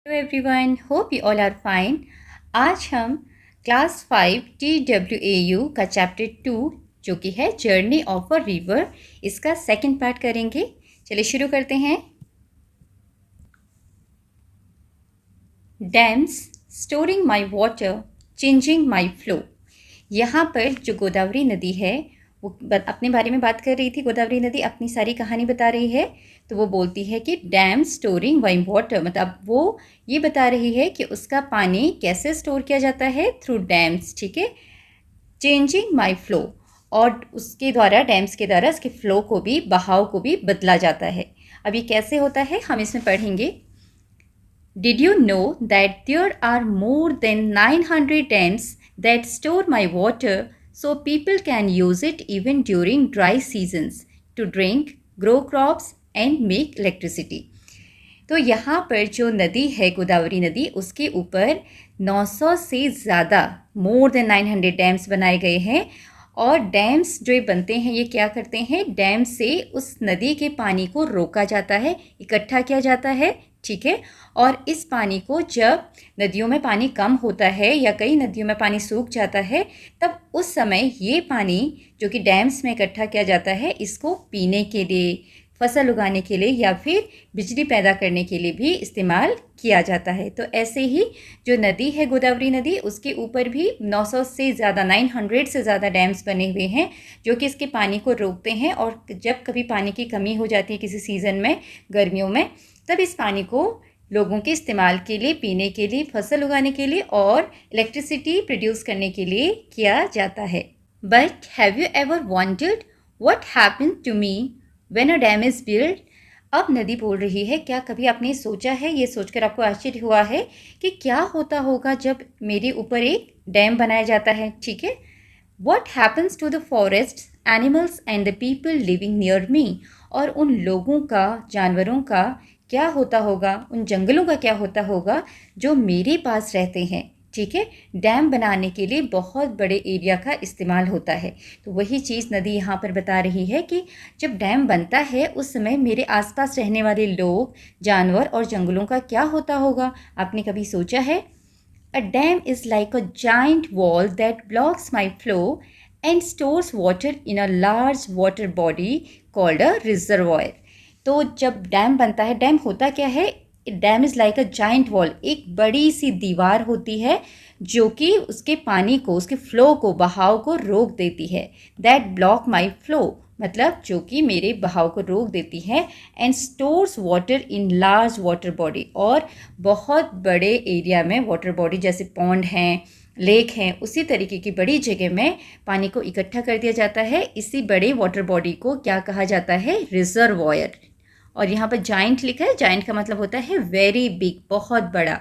Hello everyone, hope you all are fine. आज हम class 5 TWAU का चैप्टर 2 जो कि है जर्नी ऑफ अ रिवर, इसका सेकंड पार्ट करेंगे। चलिए शुरू करते हैं। Dams storing my water, changing my flow. यहाँ पर जो गोदावरी नदी है वो अपने बारे में बात कर रही थी। गोदावरी नदी अपनी सारी कहानी बता रही है। तो वो बोलती है कि डैम स्टोरिंग वाई वाटर, मतलब वो ये बता रही है कि उसका पानी कैसे स्टोर किया जाता है थ्रू डैम्स। ठीक है, चेंजिंग माई फ्लो, और उसके द्वारा डैम्स के द्वारा उसके फ्लो को भी, बहाव को भी बदला जाता है। अब ये कैसे होता है हम इसमें पढ़ेंगे। Did you know that there are more than 900 dams that store my water so people can use it even during dry seasons to drink, grow crops and make electricity? तो यहाँ पर जो नदी है गोदावरी नदी, उसके ऊपर 900 से ज़्यादा, मोर देन 900 डैम्स बनाए गए हैं। और डैम्स जो ये बनते हैं ये क्या करते हैं, डैम से उस नदी के पानी को रोका जाता है, इकट्ठा किया जाता है। ठीक है, और इस पानी को जब नदियों में पानी कम होता है या कई नदियों में पानी सूख जाता है, तब उस समय ये पानी जो कि डैम्स में इकट्ठा किया जाता है, इसको पीने के लिए, फसल उगाने के लिए या फिर बिजली पैदा करने के लिए भी इस्तेमाल किया जाता है। तो ऐसे ही जो नदी है गोदावरी नदी, उसके ऊपर भी 900 से ज़्यादा, 900 से ज़्यादा डैम्स बने हुए हैं जो कि इसके पानी को रोकते हैं। और जब कभी पानी की कमी हो जाती है किसी सीज़न में, गर्मियों में, तब इस पानी को लोगों के इस्तेमाल के लिए, पीने के लिए, फसल उगाने के लिए और इलेक्ट्रिसिटी प्रोड्यूस करने के लिए किया जाता है। But have you ever wondered what happen to me when a dam is build? अब नदी बोल रही है, क्या कभी आपने सोचा है, ये सोचकर आपको आश्चर्य हुआ है कि क्या होता होगा जब मेरे ऊपर एक डैम बनाया जाता है? ठीक है, What happens to the forests, animals and the people living near me? और उन लोगों का, जानवरों का क्या होता होगा, उन जंगलों का क्या होता होगा जो मेरे पास रहते हैं। ठीक है, डैम बनाने के लिए बहुत बड़े एरिया का इस्तेमाल होता है। तो वही चीज़ नदी यहाँ पर बता रही है कि जब डैम बनता है उस समय मेरे आसपास रहने वाले लोग, जानवर और जंगलों का क्या होता होगा। आपने कभी सोचा है? A dam is like a giant wall that blocks my flow and stores water in a large water body called a reservoir. तो जब डैम बनता है, डैम होता क्या है, dam is like a giant wall, एक बड़ी सी दीवार होती है जो कि उसके पानी को, उसके फ्लो को, बहाव को रोक देती है। दैट ब्लॉक माई फ्लो, मतलब जो कि मेरे बहाव को रोक देती है। And stores water in large water body, और बहुत बड़े एरिया में वाटर बॉडी जैसे पॉन्ड हैं, लेक हैं, उसी तरीके की बड़ी जगह में पानी को इकट्ठा कर दिया जाता है। इसी बड़े वाटर बॉडी को क्या कहा जाता है? रिजर्वॉयर। और यहाँ पर जाइंट लिखा है, जाइंट का मतलब होता है वेरी बिग, बहुत बड़ा।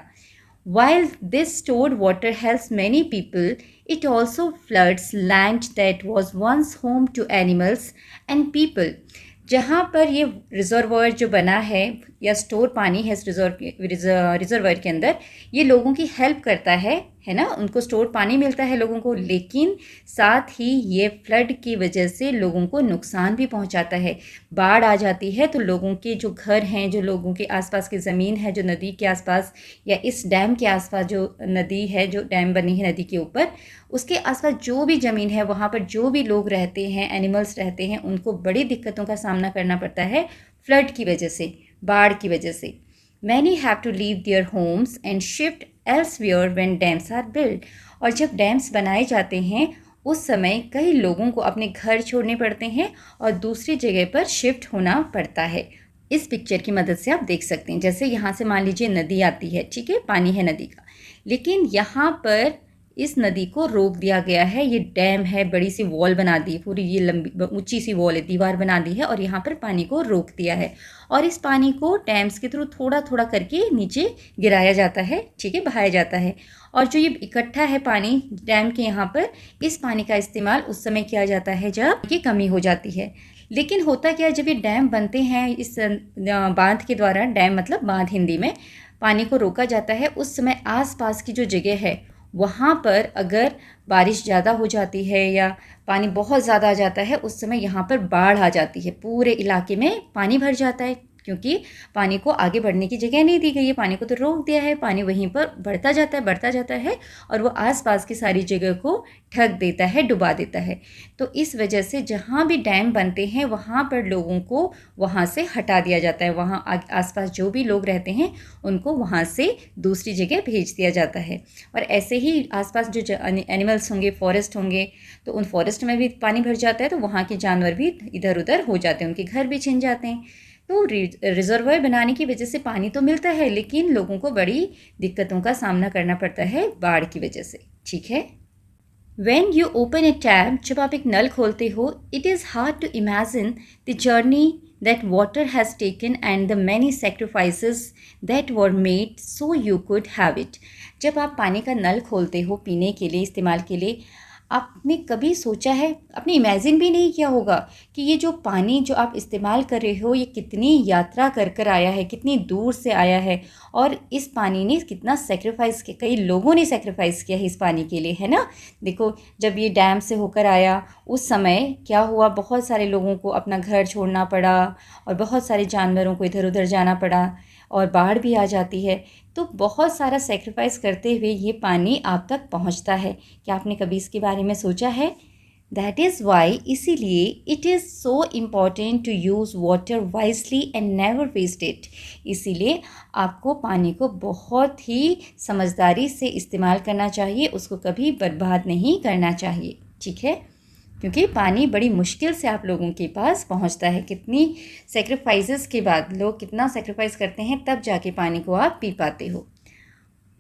While this stored water helps many people, it also floods land that was once home to animals and people. जहाँ पर ये रिजर्वर जो बना है या स्टोर पानी है इस रिजर्वर के अंदर, ये लोगों की हेल्प करता है ना, उनको स्टोर पानी मिलता है लोगों को, लेकिन साथ ही ये फ्लड की वजह से लोगों को नुकसान भी पहुंचाता है। बाढ़ आ जाती है तो लोगों के जो घर हैं, जो लोगों के आसपास की ज़मीन है, जो नदी के आसपास या इस डैम के आसपास जो नदी है, जो डैम बनी है नदी के ऊपर, उसके आसपास जो भी ज़मीन है, वहाँ पर जो भी लोग रहते हैं, एनिमल्स रहते हैं, उनको बड़ी दिक्कतों का सामना करना पड़ता है फ्लड की वजह से, बाढ़ की वजह से। Many have to leave their homes and shift elsewhere when dams are build. और जब डैम्स बनाए जाते हैं उस समय कई लोगों को अपने घर छोड़ने पड़ते हैं और दूसरी जगह पर शिफ्ट होना पड़ता है। इस पिक्चर की मदद से आप देख सकते हैं, जैसे यहाँ से मान लीजिए नदी आती है, ठीक है, पानी है नदी का, लेकिन यहाँ पर इस नदी को रोक दिया गया है। ये डैम है, बड़ी सी वॉल बना दी, पूरी ये लंबी ऊंची सी वॉल है, दीवार बना दी है और यहाँ पर पानी को रोक दिया है। और इस पानी को डैम्स के थ्रू थोड़ा थोड़ा करके नीचे गिराया जाता है, ठीक है, बहाया जाता है। और जो ये इकट्ठा है पानी डैम के यहाँ पर, इस पानी का इस्तेमाल उस समय किया जाता है जब की कमी हो जाती है। लेकिन होता क्या है, जब ये डैम बनते हैं इस बांध के द्वारा, डैम मतलब बांध हिंदी में, पानी को रोका जाता है, उस समय आसपास की जो जगह है वहाँ पर अगर बारिश ज़्यादा हो जाती है या पानी बहुत ज़्यादा आ जाता है, उस समय यहाँ पर बाढ़ आ जाती है, पूरे इलाके में पानी भर जाता है। क्योंकि पानी को आगे बढ़ने की जगह नहीं दी गई है, पानी को तो रोक दिया है, पानी वहीं पर बढ़ता जाता है और वो आसपास की सारी जगह को ढक देता है, डुबा देता है। तो इस वजह से जहाँ भी डैम बनते हैं वहाँ पर लोगों को वहाँ से हटा दिया जाता है, वहाँ आसपास जो भी लोग रहते हैं उनको वहाँ से दूसरी जगह भेज दिया जाता है। और ऐसे ही आसपास जो एनिमल्स होंगे, फॉरेस्ट होंगे, तो उन फॉरेस्ट में भी पानी भर जाता है तो वहाँ के जानवर भी इधर उधर हो जाते हैं, उनके घर भी छिन जाते हैं। तो रिजर्वायर बनाने की वजह से पानी तो मिलता है, लेकिन लोगों को बड़ी दिक्कतों का सामना करना पड़ता है बाढ़ की वजह से। ठीक है, When you open a tap, जब आप एक नल खोलते हो, it is hard to imagine the journey that water has taken and the many sacrifices that were made so you could have it. जब आप पानी का नल खोलते हो पीने के लिए, इस्तेमाल के लिए, आपने कभी सोचा है, आपने इमेजिन भी नहीं किया होगा कि ये जो पानी जो आप इस्तेमाल कर रहे हो ये कितनी यात्रा कर कर आया है, कितनी दूर से आया है, और इस पानी ने कितना सेक्रीफाइस किया, कई लोगों ने सेक्रीफाइस किया है इस पानी के लिए, है ना। देखो, जब ये डैम से होकर आया उस समय क्या हुआ, बहुत सारे लोगों को अपना घर छोड़ना पड़ा और बहुत सारे जानवरों को इधर उधर जाना पड़ा और बाढ़ भी आ जाती है। तो बहुत सारा सेक्रीफाइस करते हुए ये पानी आप तक पहुंचता है। क्या आपने कभी इसके बारे में सोचा है? दैट इज़ वाई, इसीलिए it is so important to use water wisely and never waste it. इसीलिए आपको पानी को बहुत ही समझदारी से इस्तेमाल करना चाहिए, उसको कभी बर्बाद नहीं करना चाहिए। ठीक है, क्योंकि पानी बड़ी मुश्किल से आप लोगों के पास पहुंचता है। कितनी सेक्रीफाइसेस के बाद, लोग कितना सेक्रीफाइस करते हैं तब जाके पानी को आप पी पाते हो।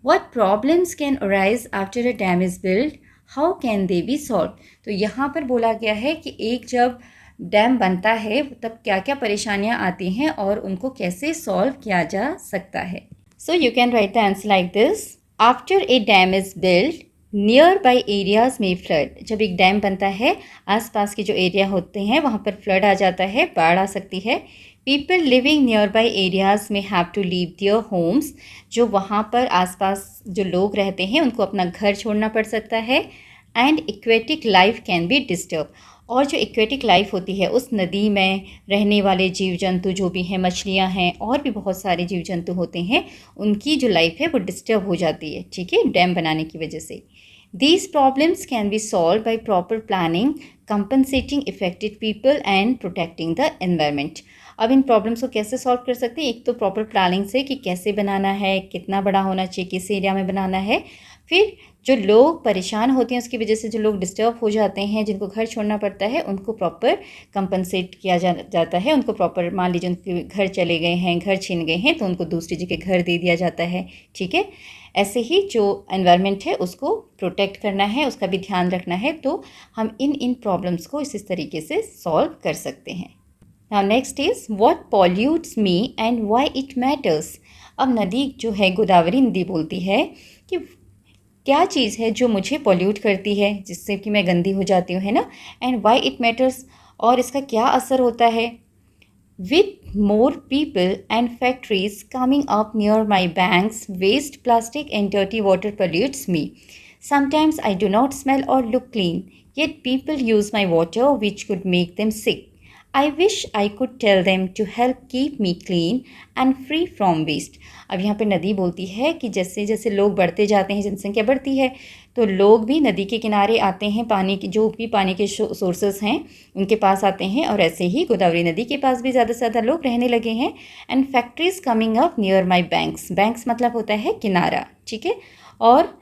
What problems can arise after a dam is built? How can they be solved? तो यहाँ पर बोला गया है कि एक जब डैम बनता है तब क्या क्या परेशानियाँ आती हैं और उनको कैसे सॉल्व किया जा सकता है। So you can write the answer like this. After a dam is build, near by areas में फ्लड। जब एक डैम बनता है आसपास के जो एरिया होते हैं वहाँ पर फ्लड आ जाता है, बाढ़ आ सकती है। People living near by areas में have to leave their homes. जो वहाँ पर आसपास जो लोग रहते हैं उनको अपना घर छोड़ना पड़ सकता है। And aquatic life can be disturb. और जो एक्वेटिक लाइफ होती है उस नदी में रहने वाले जीव जंतु जो भी हैं, मछलियाँ हैं और भी बहुत सारे जीव जंतु होते हैं, उनकी जो लाइफ है वो डिस्टर्ब हो जाती है। ठीक है, डैम बनाने की वजह से। These problems can be solved by proper planning, compensating affected people and protecting the environment. अब इन प्रॉब्लम्स को कैसे सॉल्व कर सकते हैं? एक तो प्रॉपर प्लानिंग से कि कैसे बनाना है, कितना बड़ा होना चाहिए, किस एरिया में बनाना है। फिर जो लोग परेशान होते हैं उसकी वजह से, जो लोग डिस्टर्ब हो जाते हैं, जिनको घर छोड़ना पड़ता है, उनको प्रॉपर कंपनसेट किया जाता है। उनको प्रॉपर, मान लीजिए उनके घर चले गए हैं, घर छीन गए हैं, तो उनको दूसरी जगह घर दे दिया जाता है। ठीक है, ऐसे ही जो एनवायरनमेंट है उसको प्रोटेक्ट करना है, उसका भी ध्यान रखना है। तो हम इन प्रॉब्लम्स को इस तरीके से सॉल्व कर सकते हैं। Now next is what pollutes me and why it matters. अब नदी जो है, गोदावरी नदी बोलती है कि क्या चीज़ है जो मुझे पॉल्यूट करती है, जिससे कि मैं गंदी हो जाती हूँ, है ना। एंड व्हाई इट मैटर्स, और इसका क्या असर होता है। With more people and factories coming up near my banks, waste, plastic and dirty water pollutes me. Sometimes I do not smell or look clean, yet people use my water which could make them sick. I wish I could tell them to help keep me clean and free from waste. अब यहाँ पे नदी बोलती है कि जैसे जैसे लोग बढ़ते जाते हैं, जनसंख्या बढ़ती है, तो लोग भी नदी के किनारे आते हैं, पानी की जो भी पानी के सोर्सेस हैं उनके पास आते हैं, और ऐसे ही गोदावरी नदी के पास भी ज़्यादा से ज़्यादा लोग रहने लगे हैं। And factories coming up near my banks. Banks मतलब होता है किनारा। ठीक है, और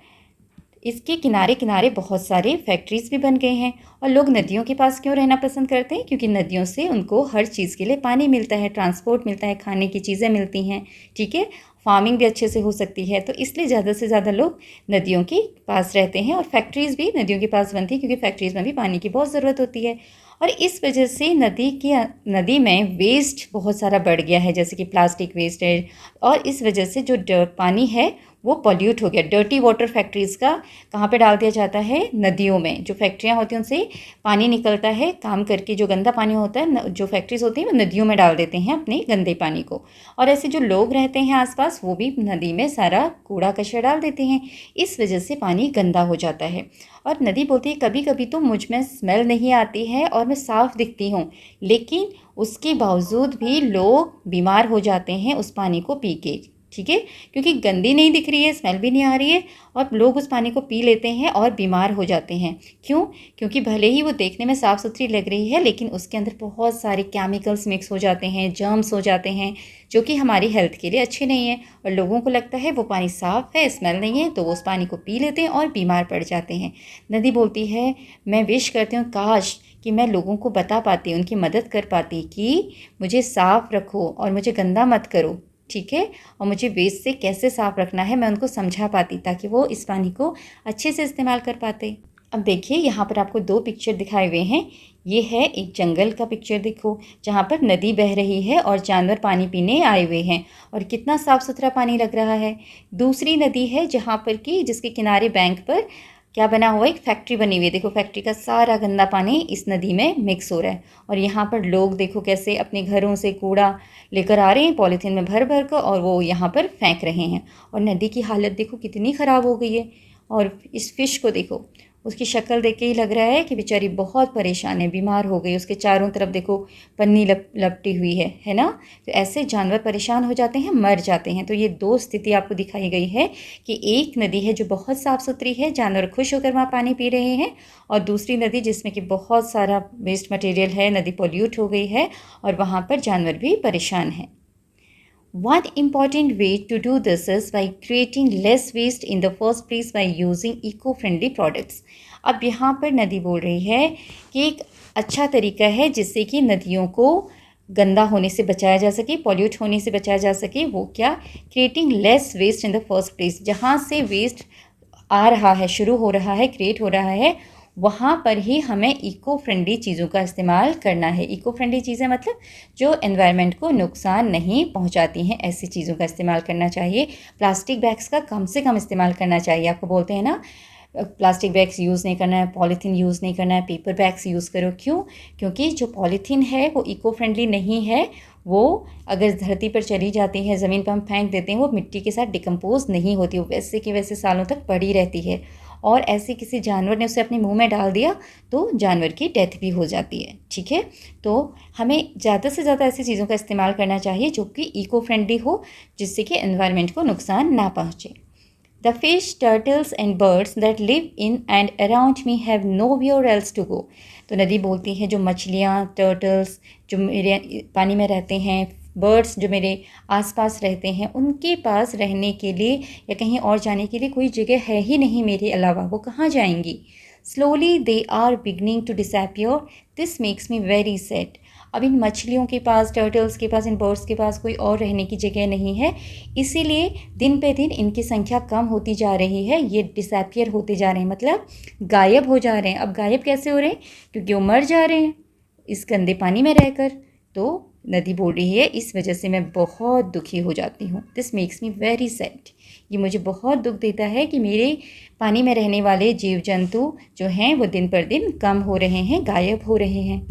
इसके किनारे किनारे बहुत सारे फैक्ट्रीज़ भी बन गए हैं। और लोग नदियों के पास क्यों रहना पसंद करते हैं? क्योंकि नदियों से उनको हर चीज़ के लिए पानी मिलता है, ट्रांसपोर्ट मिलता है, खाने की चीज़ें मिलती हैं। ठीक है, फार्मिंग भी अच्छे से हो सकती है, तो इसलिए ज़्यादा से ज़्यादा लोग नदियों के पास रहते हैं। और फैक्ट्रीज़ भी नदियों के पास बनती हैं, क्योंकि फैक्ट्रीज़ में भी पानी की बहुत ज़रूरत होती है। और इस वजह से नदी में वेस्ट बहुत सारा बढ़ गया है, जैसे कि प्लास्टिक वेस्ट है, और इस वजह से जो पानी है वो पॉल्यूट हो गया। डर्टी वाटर फैक्ट्रीज़ का कहाँ पे डाल दिया जाता है? नदियों में। जो फैक्ट्रियाँ होती हैं उनसे पानी निकलता है काम करके, जो गंदा पानी होता है जो फैक्ट्रीज़ होती हैं वो नदियों में डाल देते हैं अपने गंदे पानी को। और ऐसे जो लोग रहते हैं आसपास वो भी नदी में सारा कूड़ा कचरा डाल देते हैं। इस वजह से पानी गंदा हो जाता है। और नदी बोलती है कभी कभी तो मुझ में स्मेल नहीं आती है और मैं साफ़ दिखती हूँ, लेकिन उसके बावजूद भी लोग बीमार हो जाते हैं उस पानी को पी के। ठीक है, क्योंकि गंदी नहीं दिख रही है, स्मेल भी नहीं आ रही है, और लोग उस पानी को पी लेते हैं और बीमार हो जाते हैं। क्यों? क्योंकि भले ही वो देखने में साफ़ सुथरी लग रही है, लेकिन उसके अंदर बहुत सारे केमिकल्स मिक्स हो जाते हैं, जर्म्स हो जाते हैं, जो कि हमारी हेल्थ के लिए अच्छे नहीं है। और लोगों को लगता है वो पानी साफ़ है, स्मेल नहीं है, तो वो उस पानी को पी लेते हैं और बीमार पड़ जाते हैं। नदी बोलती है मैं विश करती हूँ काश कि मैं लोगों को बता पाती, उनकी मदद कर पाती कि मुझे साफ़ रखो और मुझे गंदा मत करो। ठीक है, और मुझे वेस्ट से कैसे साफ़ रखना है मैं उनको समझा पाती, ताकि वो इस पानी को अच्छे से इस्तेमाल कर पाते। अब देखिए यहाँ पर आपको 2 पिक्चर दिखाए हुए हैं। ये है एक जंगल का पिक्चर, देखो जहाँ पर नदी बह रही है और जानवर पानी पीने आए हुए हैं, और कितना साफ़ सुथरा पानी लग रहा है। दूसरी नदी है जहाँ पर कि जिसके किनारे बैंक पर क्या बना हुआ है, एक फैक्ट्री बनी हुई है। देखो फैक्ट्री का सारा गंदा पानी इस नदी में मिक्स हो रहा है, और यहाँ पर लोग देखो कैसे अपने घरों से कूड़ा लेकर आ रहे हैं पॉलीथीन में भर भर कर, और वो यहाँ पर फेंक रहे हैं। और नदी की हालत देखो कितनी ख़राब हो गई है। और इस फिश को देखो, उसकी शक्ल देख के ही लग रहा है कि बेचारी बहुत परेशान है, बीमार हो गई। उसके चारों तरफ देखो पन्नी लपटी हुई है ना। तो ऐसे जानवर परेशान हो जाते हैं, मर जाते हैं। तो ये 2 स्थिति आपको दिखाई गई है कि एक नदी है जो बहुत साफ़ सुथरी है, जानवर खुश होकर वहाँ पानी पी रहे हैं, और दूसरी नदी जिसमें कि बहुत सारा वेस्ट मटेरियल है, नदी पॉल्यूट हो गई है और वहाँ पर जानवर भी परेशान हैं। One important way to do this is by creating less waste in the first place by using eco-friendly products. अब यहाँ पर नदी बोल रही है कि एक अच्छा तरीका है जिससे कि नदियों को गंदा होने से बचाया जा सके, पॉल्यूट होने से बचाया जा सके। वो क्या? Creating less waste in the first place. जहाँ से वेस्ट आ रहा है, शुरू हो रहा है, क्रिएट हो रहा है, वहाँ पर ही हमें इको फ्रेंडली चीज़ों का इस्तेमाल करना है। इको फ्रेंडली चीज़ें मतलब जो एनवायरनमेंट को नुकसान नहीं पहुँचाती हैं, ऐसी चीज़ों का इस्तेमाल करना चाहिए। प्लास्टिक बैग्स का कम से कम इस्तेमाल करना चाहिए। आपको बोलते हैं ना प्लास्टिक बैग्स यूज़ नहीं करना है, पॉलीथीन यूज़ नहीं करना है, पेपर बैग्स यूज़ करो। क्यों? क्योंकि जो पॉलीथीन है वो इको फ्रेंडली नहीं है। वो अगर धरती पर चली जाती है, ज़मीन पर हम फेंक देते हैं, वो मिट्टी के साथ डिकम्पोज नहीं होती, वो वैसे के वैसे सालों तक पड़ी रहती है। और ऐसे किसी जानवर ने उसे अपने मुंह में डाल दिया तो जानवर की डेथ भी हो जाती है। ठीक है, तो हमें ज़्यादा से ज़्यादा ऐसी चीज़ों का इस्तेमाल करना चाहिए जो कि इको फ्रेंडली हो, जिससे कि एनवायरनमेंट को नुकसान ना पहुँचे। The fish, turtles and birds that live in and around me have nowhere else to go. तो नदी बोलती है जो मछलियाँ, टर्टल्स जो मेरे पानी में रहते हैं, बर्ड्स जो मेरे आसपास रहते हैं, उनके पास रहने के लिए या कहीं और जाने के लिए कोई जगह है ही नहीं मेरे अलावा। वो कहाँ जाएंगी? Slowly they are beginning to disappear. This makes me very sad. अब इन मछलियों के पास, टर्टल्स के पास, इन बर्ड्स के पास कोई और रहने की जगह नहीं है, इसीलिए दिन पे दिन इनकी संख्या कम होती जा रही है। ये डिसअपियर होते जा रहे हैं, मतलब गायब हो जा रहे हैं। अब गायब कैसे हो रहे हैं? क्योंकि वो मर जा रहे हैं इस गंदे पानी में रहकर। तो नदी बोल रही है इस वजह से मैं बहुत दुखी हो जाती हूँ। This makes me very sad. ये मुझे बहुत दुख देता है कि मेरे पानी में रहने वाले जीव जंतु जो हैं वो दिन पर दिन कम हो रहे हैं, गायब हो रहे हैं।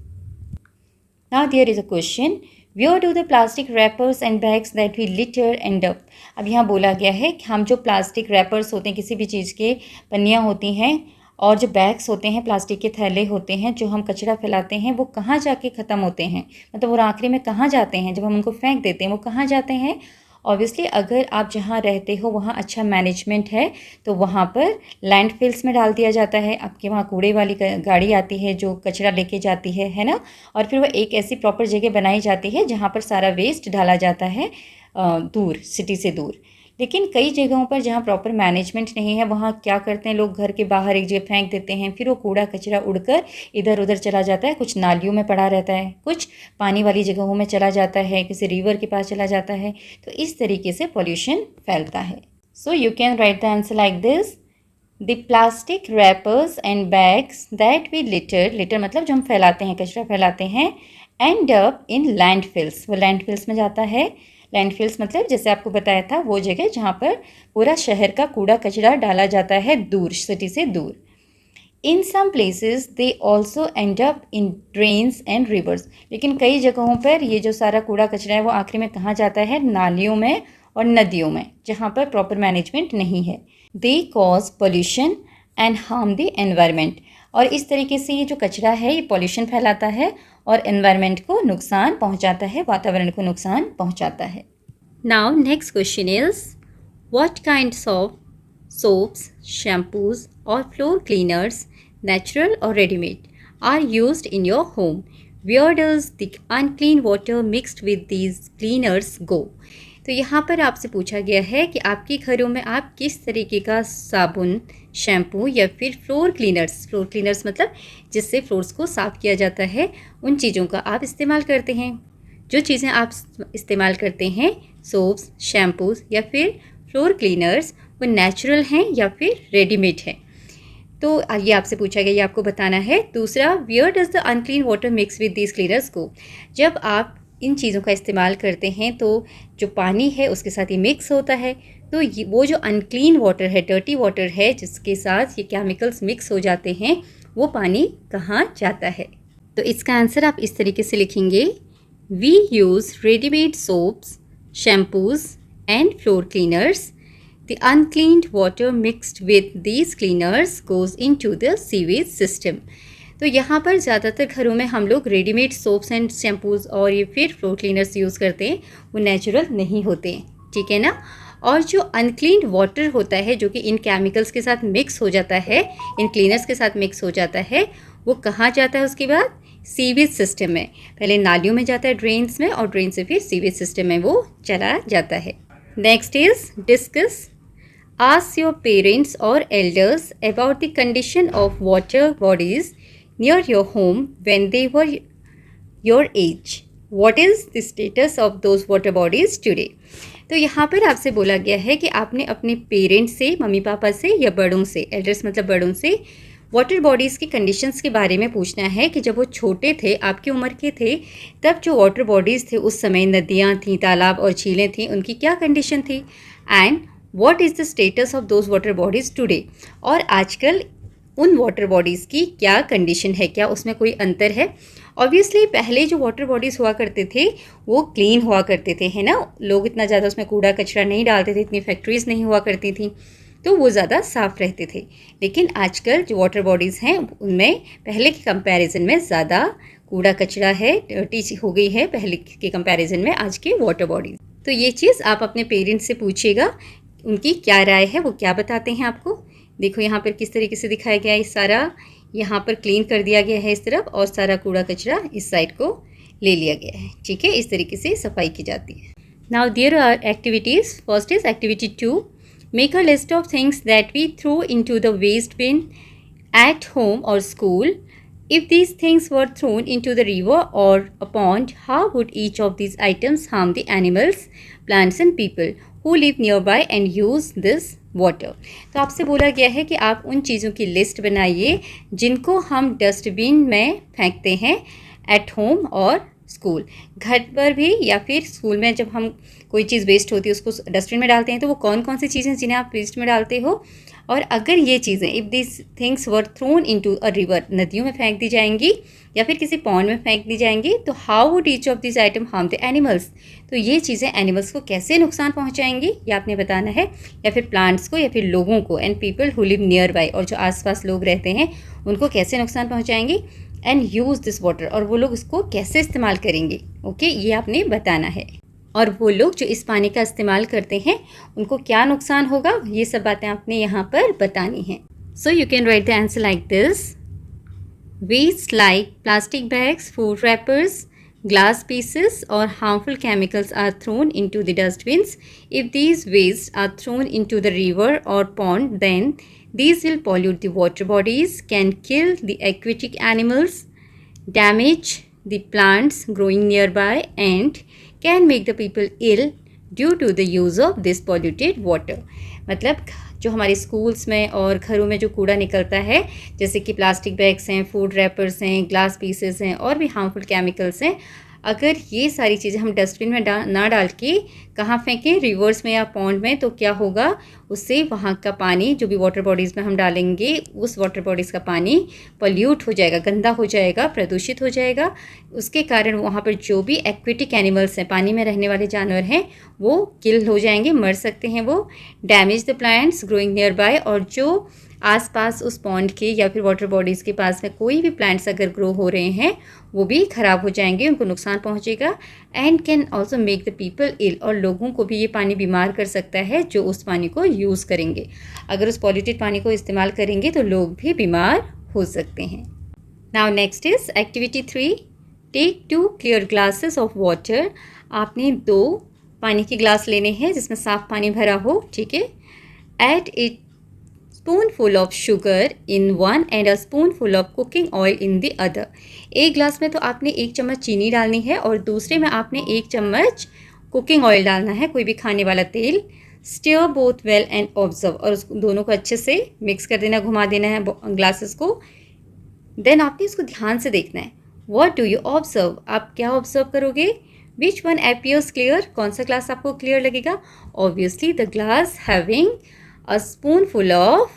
Now there is a question, where do the plastic wrappers and bags that we litter end up? अब यहाँ बोला गया है कि हम जो प्लास्टिक रैपर्स होते हैं, किसी भी चीज़ के पन्नियाँ होती हैं, और जो बैग्स होते हैं, प्लास्टिक के थैले होते हैं जो हम कचरा फैलाते हैं, वो कहाँ जाके ख़त्म होते हैं? मतलब वो आखिरी में कहाँ जाते हैं? जब हम उनको फेंक देते हैं वो कहाँ जाते हैं? ऑब्वियसली अगर आप जहाँ रहते हो वहाँ अच्छा मैनेजमेंट है तो वहाँ पर लैंडफिल्स में डाल दिया जाता है। आपके वहाँ कूड़े वाली गाड़ी आती है जो कचरा लेके जाती है ना, और फिर वो एक ऐसी प्रॉपर जगह बनाई जाती है जहाँ पर सारा वेस्ट डाला जाता है दूर, सिटी से दूर। लेकिन कई जगहों पर जहाँ प्रॉपर मैनेजमेंट नहीं है, वहाँ क्या करते हैं लोग, घर के बाहर एक जगह फेंक देते हैं, फिर वो कूड़ा कचरा उड़कर इधर उधर चला जाता है। कुछ नालियों में पड़ा रहता है, कुछ पानी वाली जगहों में चला जाता है, किसी रिवर के पास चला जाता है। तो इस तरीके से पॉल्यूशन फैलता है। So you can write the answer like this, the plastic wrappers and bags that we litter मतलब जो हम फैलाते हैं, कचरा फैलाते हैं, एंड अप इन लैंडफिल्स, वो लैंडफिल्स में जाता है। लैंडफिल्स मतलब जैसे आपको बताया था वो जगह जहाँ पर पूरा शहर का कूड़ा कचरा डाला जाता है दूर, सिटी से दूर। In some places they also end up in drains and rivers, लेकिन कई जगहों पर ये जो सारा कूड़ा कचरा है वो आखिर में कहाँ जाता है, नालियों में और नदियों में, जहाँ पर प्रॉपर मैनेजमेंट नहीं है। They cause pollution and harm the environment, और इस तरीके से ये जो कचरा है ये पॉल्यूशन फैलाता है और एनवायरमेंट को नुकसान पहुँचाता है, वातावरण को नुकसान पहुँचाता है। Now next question is what kinds of soaps, shampoos or floor cleaners, natural or ready-made, are used in your home? Where does the unclean water mixed with these cleaners go? तो यहाँ पर आपसे पूछा गया है कि आपके घरों में आप किस तरीके का साबुन, शैम्पू या फिर फ्लोर क्लीनर्स मतलब जिससे फ्लोर्स को साफ़ किया जाता है, उन चीज़ों का आप इस्तेमाल करते हैं। जो चीज़ें आप इस्तेमाल करते हैं, सोप्स, शैम्पूज़ या फिर फ्लोर क्लीनर्स, वो नेचुरल हैं या फिर रेडीमेड हैं। तो ये आपसे पूछा गया, ये आपको बताना है। दूसरा, where does the unclean water mix with these cleaners go? जब आप इन चीज़ों का इस्तेमाल करते हैं तो जो पानी है उसके साथ ये मिक्स होता है, तो वो जो अनक्लीन वाटर है, डर्टी वाटर है, जिसके साथ ये केमिकल्स मिक्स हो जाते हैं, वो पानी कहाँ जाता है? तो इसका आंसर आप इस तरीके से लिखेंगे, we use readymade soaps, shampoos and floor cleaners. The uncleaned water mixed with these cleaners goes into the sewage system. तो यहाँ पर ज़्यादातर घरों में हम लोग रेडीमेड सोप्स एंड शैम्पूज़ और ये फिर फ्लोर क्लीनर्स यूज़ करते हैं, वो नेचुरल नहीं होते हैं, ठीक है ना। और जो अनक्लीन्ड वाटर होता है जो कि इन केमिकल्स के साथ मिक्स हो जाता है, इन क्लीनर्स के साथ मिक्स हो जाता है, वो कहाँ जाता है उसके बाद? सीवेज सिस्टम में। पहले नालियों में जाता है, ड्रेन्स में, और ड्रेन से फिर सीवेज सिस्टम में वो चला जाता है। Next is discuss, ask your parents or elders about the condition of water bodies near your home when they were your age. What is the status of those water bodies today? तो यहाँ पर आपसे बोला गया है कि आपने अपने पेरेंट्स से, मम्मी पापा से या बड़ों से, एल्डर्स मतलब बड़ों से, वाटर बॉडीज़ की कंडीशंस के बारे में पूछना है कि जब वो छोटे थे, आपकी उम्र के थे, तब जो वाटर बॉडीज़ थे उस समय, नदियाँ थीं, तालाब और झीलें थीं, उनकी क्या कंडीशन थी, and what is the status of those water bodies today, और आजकल उन वाटर बॉडीज़ की क्या कंडीशन है, क्या उसमें कोई अंतर है। ऑब्वियसली पहले जो वाटर बॉडीज़ हुआ करते थे वो क्लीन हुआ करते थे, है ना, लोग इतना ज़्यादा उसमें कूड़ा कचरा नहीं डालते थे, इतनी फैक्ट्रीज़ नहीं हुआ करती थी, तो वो ज़्यादा साफ़ रहते थे। लेकिन आजकल जो वाटर बॉडीज़ हैं उनमें पहले के कंपैरिजन में ज़्यादा कूड़ा कचरा है, डर्टी हो गई है पहले के कंपैरिजन में आज के वाटर बॉडीज़। तो ये चीज़ आप अपने पेरेंट्स से पूछिएगा, उनकी क्या राय है, वो क्या बताते हैं आपको। देखो यहाँ पर किस तरीके से दिखाया गया है, सारा यहाँ पर क्लीन कर दिया गया है इस तरफ, और सारा कूड़ा कचरा इस साइड को ले लिया गया है, ठीक है। इस तरीके से सफाई की जाती है। Now there are activities. First is activity 2, make a list of things that we throw into the waste bin at home और school. If these things were thrown into the river or a pond, how would each of these items harm the animals, plants and people who live nearby and use this water? तो आपसे बोला गया है कि आप उन चीज़ों की लिस्ट बनाइए जिनको हम डस्टबिन में फेंकते हैं एट होम और स्कूल। घर पर भी या फिर स्कूल में जब हम कोई चीज़ वेस्ट होती है उसको डस्टबिन में डालते हैं, तो वो कौन कौन सी चीज़ें जिन्हें आप वेस्ट में डालते हो। और अगर ये चीज़ें, if this things were throne into a river, नदियों में फेंक दी जाएंगी या फिर किसी पॉन्ड में फेंक दी जाएंगी, तो how would each of this item harm the animals, तो ये चीज़ें एनिमल्स को कैसे नुकसान पहुंचाएंगी ये आपने बताना है, या फिर प्लांट्स को या फिर लोगों को, and people who live near by, और जो आसपास लोग रहते हैं उनको कैसे नुकसान पहुँचाएंगी, एंड यूज़ दिस वाटर, और वो लोग इसको कैसे इस्तेमाल करेंगे, ओके, ये आपने बताना है। और वो लोग जो इस पानी का इस्तेमाल करते हैं उनको क्या नुकसान होगा, ये सब बातें आपने यहाँ पर बतानी हैं। So you can write the answer like this, waste like plastic bags, food wrappers, glass pieces or harmful chemicals are thrown into the dustbins. If these wastes are thrown into the river or pond, then these will pollute the water bodies, can kill the aquatic animals, damage the plants growing nearby, and can make the people ill due to the use of this polluted water. मतलब जो हमारे schools में और घरों में जो कूड़ा निकलता है, जैसे कि प्लास्टिक बैग्स हैं, फूड रैपर्स हैं, ग्लास पीसेस हैं और भी हार्मफुल केमिकल्स हैं, अगर ये सारी चीज़ें हम डस्टबिन में ना डाल के कहाँ फेंकें, रिवर्स में या पॉन्ड में, तो क्या होगा, उससे वहाँ का पानी जो भी वाटर बॉडीज़ में हम डालेंगे उस वाटर बॉडीज़ का पानी पॉल्यूट हो जाएगा, गंदा हो जाएगा, प्रदूषित हो जाएगा। उसके कारण वहाँ पर जो भी एक्वेटिक एनिमल्स हैं, पानी में रहने वाले जानवर हैं, वो किल हो जाएंगे, मर सकते हैं वो। Damage the plants growing near by, और जो आसपास उस पॉन्ड के या फिर वाटर बॉडीज़ के पास में कोई भी प्लांट्स अगर ग्रो हो रहे हैं वो भी ख़राब हो जाएंगे, उनको नुकसान पहुंचेगा। And can also make the people ill, और लोगों को भी ये पानी बीमार कर सकता है जो उस पानी को यूज़ करेंगे। अगर उस पॉल्यूटेड पानी को इस्तेमाल करेंगे तो लोग भी बीमार हो सकते हैं। Now next is activity 3, take 2 clear glasses of water. आपने 2 पानी के ग्लास लेने हैं जिसमें साफ पानी भरा हो, ठीक है। Add it spoonful of sugar in one and a spoonful of cooking oil in the other. एक ग्लास में तो आपने 1 चम्मच चीनी डालनी है और दूसरे में आपने 1 चम्मच कुकिंग ऑयल डालना है, कोई भी खाने वाला तेल। Steer both well and observe, और उस दोनों को अच्छे से मिक्स कर देना, घुमा देना है ग्लासेस को। देन आपने इसको ध्यान से देखना है। व्हाट डू यू ऑब्जर्व, आप क्या ऑब्जर्व करोगे। विच वन अपीयर्स क्लियर, कौन सा ग्लास आपको क्लियर लगेगा। Obviously the glass having a spoonful of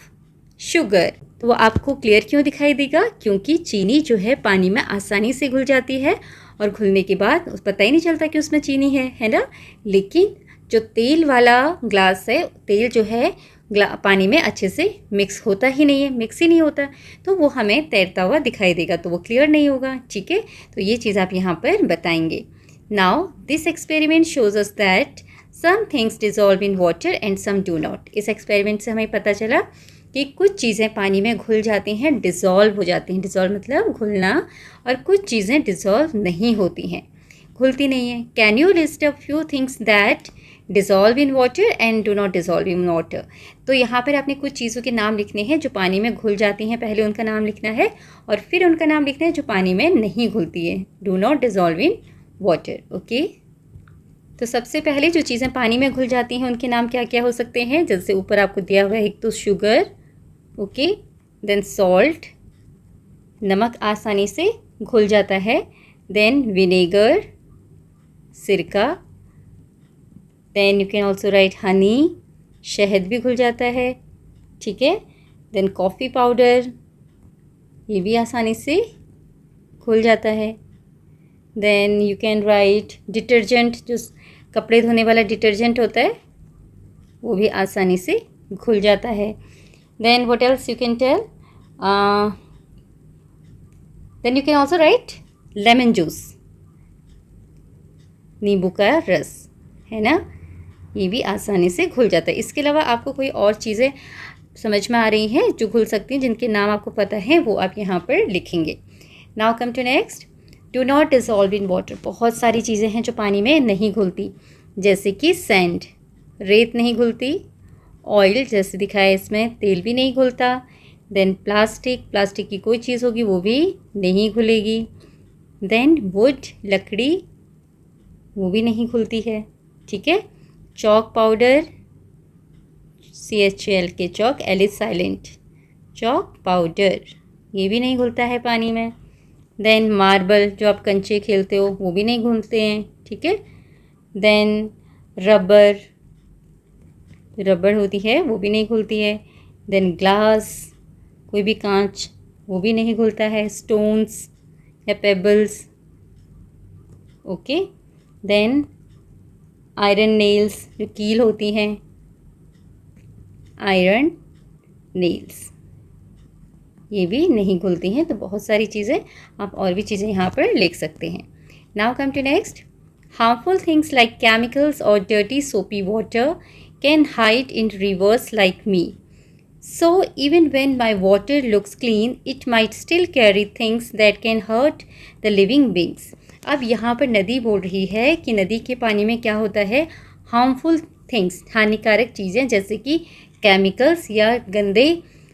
sugar. तो वो आपको क्लियर क्यों दिखाई देगा, क्योंकि चीनी जो है पानी में आसानी से घुल जाती है और घुलने के बाद पता ही नहीं चलता कि उसमें चीनी है ना। लेकिन जो तेल वाला ग्लास है, तेल जो है पानी में अच्छे से मिक्स होता ही नहीं है, मिक्स ही नहीं होता, तो वो हमें तैरता हुआ दिखाई देगा, तो वो क्लियर नहीं होगा, ठीक है। तो ये चीज़ आप यहाँ पर बताएंगे। Now this experiment shows us that some things dissolve in water and some do not. इस एक्सपेरिमेंट से हमें पता चला कि कुछ चीज़ें पानी में घुल जाती हैं, डिज़ोल्व हो जाती हैं। डिज़ोल्व मतलब घुलना, और कुछ चीज़ें डिज़ोल्व नहीं होती हैं, घुलती नहीं हैं। Can you list a few things that dissolve in water and do not dissolve in water. तो यहाँ पर आपने कुछ चीज़ों के नाम लिखने हैं जो पानी में घुल जाती हैं, पहले उनका नाम लिखना है और फिर उनका नाम लिखना है जो पानी में नहीं घुलती है, do not dissolve in water. Okay, तो सबसे पहले जो चीज़ें पानी में घुल जाती हैं उनके नाम क्या क्या हो सकते हैं, जैसे ऊपर आपको दिया हुआ है। एक तो शुगर, ओके, देन सॉल्ट, नमक आसानी से घुल जाता है, देन विनेगर, सिरका, then you can also write honey, शहद भी घुल जाता है, ठीक है। देन कॉफ़ी पाउडर, ये भी आसानी से घुल जाता है। Then you can write detergent, जो कपड़े धोने वाला डिटर्जेंट होता है वो भी आसानी से घुल जाता है। Then what else you can tell, then you can also write lemon juice, नींबू का रस, है ना, ये भी आसानी से घुल जाता है। इसके अलावा आपको कोई और चीज़ें समझ में आ रही हैं जो घुल सकती हैं, जिनके नाम आपको पता है, वो आप यहाँ पर लिखेंगे। Now come to next, do not dissolve in water. बहुत सारी चीज़ें हैं जो पानी में नहीं घुलती, जैसे कि सैंड, रेत नहीं घुलती, ऑयल जैसे दिखाया इसमें, तेल भी नहीं घुलता। देन प्लास्टिक की कोई चीज़ होगी वो भी नहीं घुलेगी। देन वुड, लकड़ी, वो भी नहीं घुलती है, ठीक है। चॉक पाउडर, CHL के chalk, L is silent, chalk powder, ये भी नहीं घुलता है पानी में। देन मार्बल, जो आप कंचे खेलते हो, वो भी नहीं घुलते हैं, ठीक है। देन रबड़ होती है वो भी नहीं घुलती है। देन ग्लास, कोई भी कांच, वो भी नहीं घुलता है। स्टोन्स या pebbles, okay. Then iron nails, जो कील होती हैं, आयरन नेल्स, ये भी नहीं घुलती हैं। तो बहुत सारी चीज़ें, आप और भी चीज़ें यहाँ पर लिख सकते हैं। Now come to next, harmful things like chemicals और dirty soapy water can hide in rivers like me, so even when my water looks clean it might still carry things that can hurt the living beings। अब यहाँ पर नदी बोल रही है कि नदी के पानी में क्या होता है, हार्मफुल थिंग्स, हानिकारक चीज़ें, जैसे कि केमिकल्स या गंदे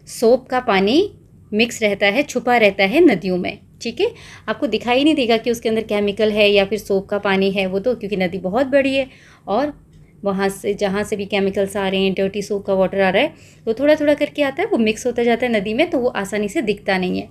सोप का पानी मिक्स रहता है, छुपा रहता है नदियों में, ठीक है। आपको दिखाई नहीं देगा कि उसके अंदर केमिकल है या फिर सोप का पानी है, वो तो क्योंकि नदी बहुत बड़ी है और वहाँ से जहाँ से भी केमिकल्स आ रहे हैं, डर्टी सोप का वाटर आ रहा है, तो थोड़ा थोड़ा करके आता है, वो मिक्स होता जाता है नदी में, तो वो आसानी से दिखता नहीं है।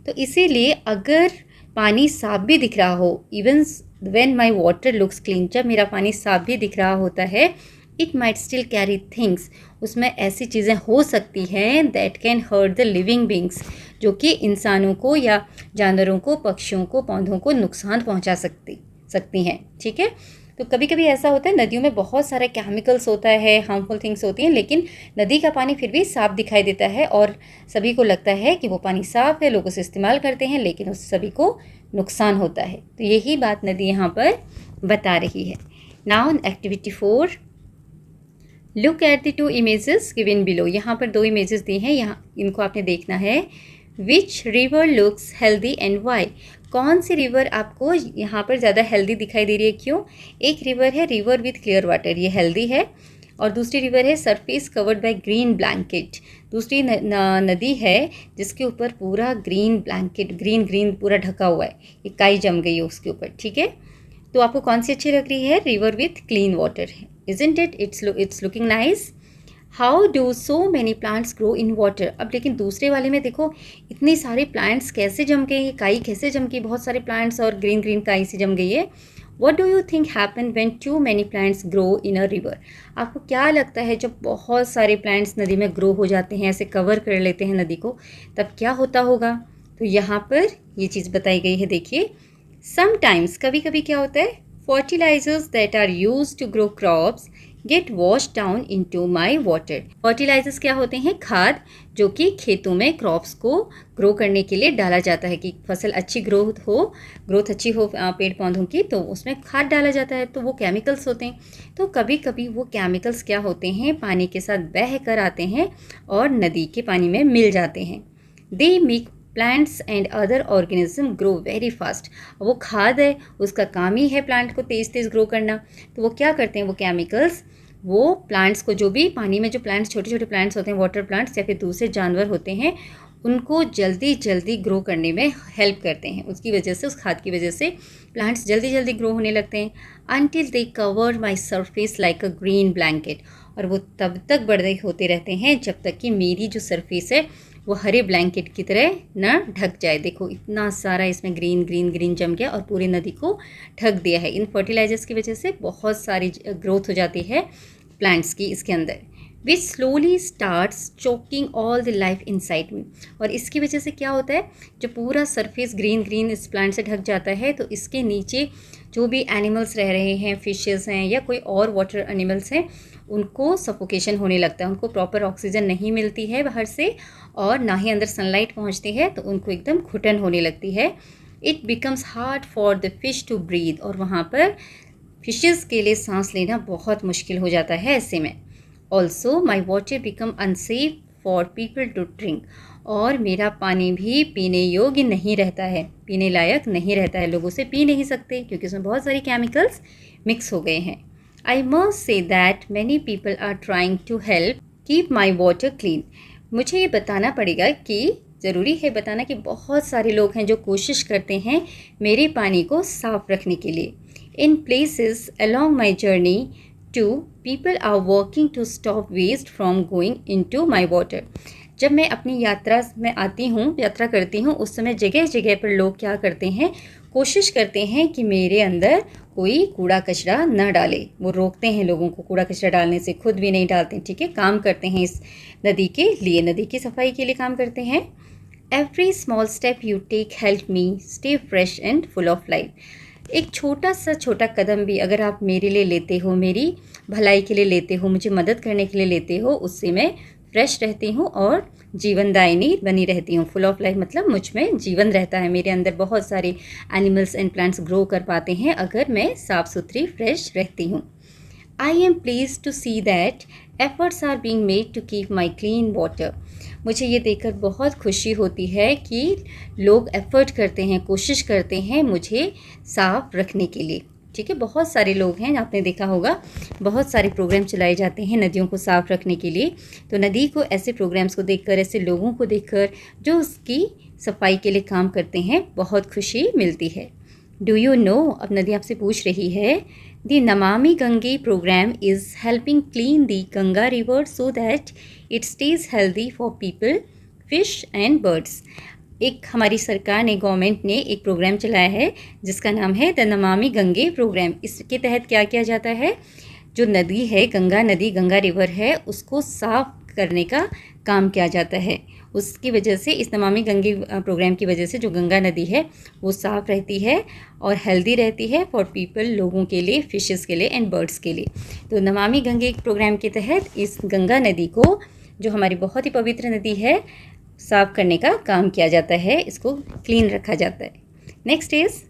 तो इसीलिए अगर पानी साफ भी दिख रहा हो, even when my water looks clean, जब मेरा पानी साफ भी दिख रहा होता है, it might still carry things, उसमें ऐसी चीज़ें हो सकती हैं that can hurt the living beings, जो कि इंसानों को या जानवरों को, पक्षियों को, पौधों को नुकसान पहुंचा सकती हैं। ठीक है, तो कभी कभी ऐसा होता है नदियों में बहुत सारे केमिकल्स होता है, हार्मफुल थिंग्स होती हैं, लेकिन नदी का पानी फिर भी साफ दिखाई देता है और सभी को लगता है कि वो पानी साफ है, लोग उसे इस्तेमाल करते हैं, लेकिन उस सभी को नुकसान होता है। तो यही बात नदी यहाँ पर बता रही है। Now activity 4, look at the 2 images given below. यहाँ पर 2 इमेजेस दी हैं, यहाँ इनको आपने देखना है। Which river looks healthy and why, कौन सी रिवर आपको यहाँ पर ज़्यादा हेल्दी दिखाई दे रही है, क्यों? एक रिवर है रिवर विथ क्लियर वाटर, ये हेल्दी है, और दूसरी रिवर है surface covered by green blanket, दूसरी नदी है जिसके ऊपर पूरा ग्रीन ब्लैंकेट, ग्रीन पूरा ढका हुआ है, ये काई जम गई है उसके ऊपर। ठीक है, तो आपको कौन सी अच्छी लग रही है? रिवर विथ क्लीन वाटर है, isn't it? It's looking nice. How do so many plants grow in water. अब लेकिन दूसरे वाले में देखो इतने सारे प्लांट्स कैसे जम गए, काई कैसे जम गई, बहुत सारे प्लांट्स और ग्रीन काई से जम गई है। What do you think happen when too many plants grow in a river. आपको क्या लगता है जब बहुत सारे प्लांट्स नदी में ग्रो हो जाते हैं, ऐसे कवर कर लेते हैं नदी को, तब क्या होता होगा? तो यहाँ पर ये चीज़ बताई गई है, देखिए। समटाइम्स, कभी कभी क्या होता है, fertilisers that are use to grow crops get wash down into my water. Fertilisers क्या होते हैं? खाद, जो कि खेतों में क्रॉप्स को ग्रो करने के लिए डाला जाता है कि फसल अच्छी ग्रोथ अच्छी हो पेड़ पौधों की, तो उसमें खाद डाला जाता है, तो वो केमिकल्स होते हैं। तो कभी कभी वो केमिकल्स क्या होते हैं, पानी के साथ बह कर आते हैं और नदी के पानी में मिल जाते हैं। They make plants and other organism grow very fast. वो खाद है, उसका काम ही है प्लांट को तेज़ ग्रो करना, तो वो क्या करते हैं, वो केमिकल्स वो प्लांट्स को, जो भी पानी में जो प्लांट्स, छोटे छोटे प्लांट्स होते हैं, वाटर प्लांट्स या फिर दूसरे जानवर होते हैं, उनको जल्दी ग्रो करने में हेल्प करते हैं। उसकी वजह से, उस खाद की वजह से प्लांट्स जल्दी ग्रो होने लगते हैं। Until they cover my surface like a green blanket, और वो तब तक बड़े होते रहते हैं जब तक कि मेरी जो सरफेस है वो हरे ब्लैंकेट की तरह न ढक जाए। देखो इतना सारा इसमें ग्रीन जम गया और पूरी नदी को ढक दिया है। इन फर्टिलाइजर्स की वजह से बहुत सारी ग्रोथ हो जाती है प्लांट्स की इसके अंदर, which slowly starts choking all the life inside me. और इसकी वजह से क्या होता है, जो पूरा सरफेस ग्रीन इस प्लांट से ढक जाता है, तो इसके नीचे जो भी एनिमल्स रह रहे हैं, फिशेस हैं या कोई और वाटर एनिमल्स हैं, उनको सफोकेशन होने लगता है, उनको प्रॉपर ऑक्सीजन नहीं मिलती है बाहर से और ना ही अंदर सनलाइट पहुंचती है, तो उनको एकदम घुटन होने लगती है। It becomes hard for the fish to breathe, और वहाँ पर फिशेस के लिए सांस लेना बहुत मुश्किल हो जाता है ऐसे में। Also my water become unsafe for people to drink, और मेरा पानी भी पीने योग्य नहीं रहता है, पीने लायक नहीं रहता है, लोग उसे पी नहीं सकते क्योंकि उसमें बहुत सारी केमिकल्स मिक्स हो गए हैं। I must say that many people are trying to help keep my water clean. मुझे ये बताना पड़ेगा कि ज़रूरी है बताना कि बहुत सारे लोग हैं जो कोशिश करते हैं मेरे पानी को साफ रखने के लिए। In places along my journey to people are working to stop waste from going into my water. जब मैं अपनी यात्रा में आती हूँ, यात्रा करती हूँ, उस समय जगह जगह पर लोग क्या करते हैं, कोशिश करते हैं कि मेरे अंदर कोई कूड़ा कचरा न डाले। वो रोकते हैं लोगों को कूड़ा कचरा डालने से, खुद भी नहीं डालते। ठीक है, काम करते हैं इस नदी के लिए, नदी की सफाई के लिए काम करते हैं। Every small step you take help me stay fresh and full of life. एक छोटा कदम भी अगर आप मेरे लिए लेते हो, मेरी भलाई के लिए लेते हो, मुझे मदद करने के लिए लेते हो, उससे मैं फ्रेश रहती हूँ और जीवनदायिनी बनी रहती हूँ। फुल ऑफ लाइफ मतलब मुझ में जीवन रहता है, मेरे अंदर बहुत सारे एनिमल्स एंड प्लांट्स ग्रो कर पाते हैं अगर मैं साफ़ सुथरी फ्रेश रहती हूँ। I am pleased to see that efforts are being made to keep my clean water. मुझे ये देखकर बहुत खुशी होती है कि लोग एफ़र्ट करते हैं, कोशिश करते हैं मुझे साफ़ रखने के लिए। ठीक है, बहुत सारे लोग हैं, आपने देखा होगा बहुत सारे प्रोग्राम चलाए जाते हैं नदियों को साफ़ रखने के लिए। तो नदी को, ऐसे प्रोग्राम्स को देखकर, ऐसे लोगों को देखकर जो उसकी सफाई के लिए काम करते हैं, बहुत खुशी मिलती है। डू यू नो, अब नदी आपसे पूछ रही है, the Namami Gange programme is helping clean the Ganga river so that it stays healthy for people, fish and birds. एक हमारी सरकार ने, गवर्नमेंट ने एक प्रोग्राम चलाया है जिसका नाम है द नमामि गंगे प्रोग्राम। इसके तहत क्या किया जाता है, जो नदी है, गंगा नदी, गंगा रिवर है, उसको साफ करने का काम किया जाता है। उसकी वजह से, इस नमामि गंगे प्रोग्राम की वजह से जो गंगा नदी है वो साफ़ रहती है और हेल्दी रहती है फॉर पीपल, लोगों के लिए, फिशेस के लिए एंड बर्ड्स के लिए। तो नमामि गंगे प्रोग्राम के तहत इस गंगा नदी को, जो हमारी बहुत ही पवित्र नदी है, साफ़ करने का काम किया जाता है, इसको क्लीन रखा जाता है। Next is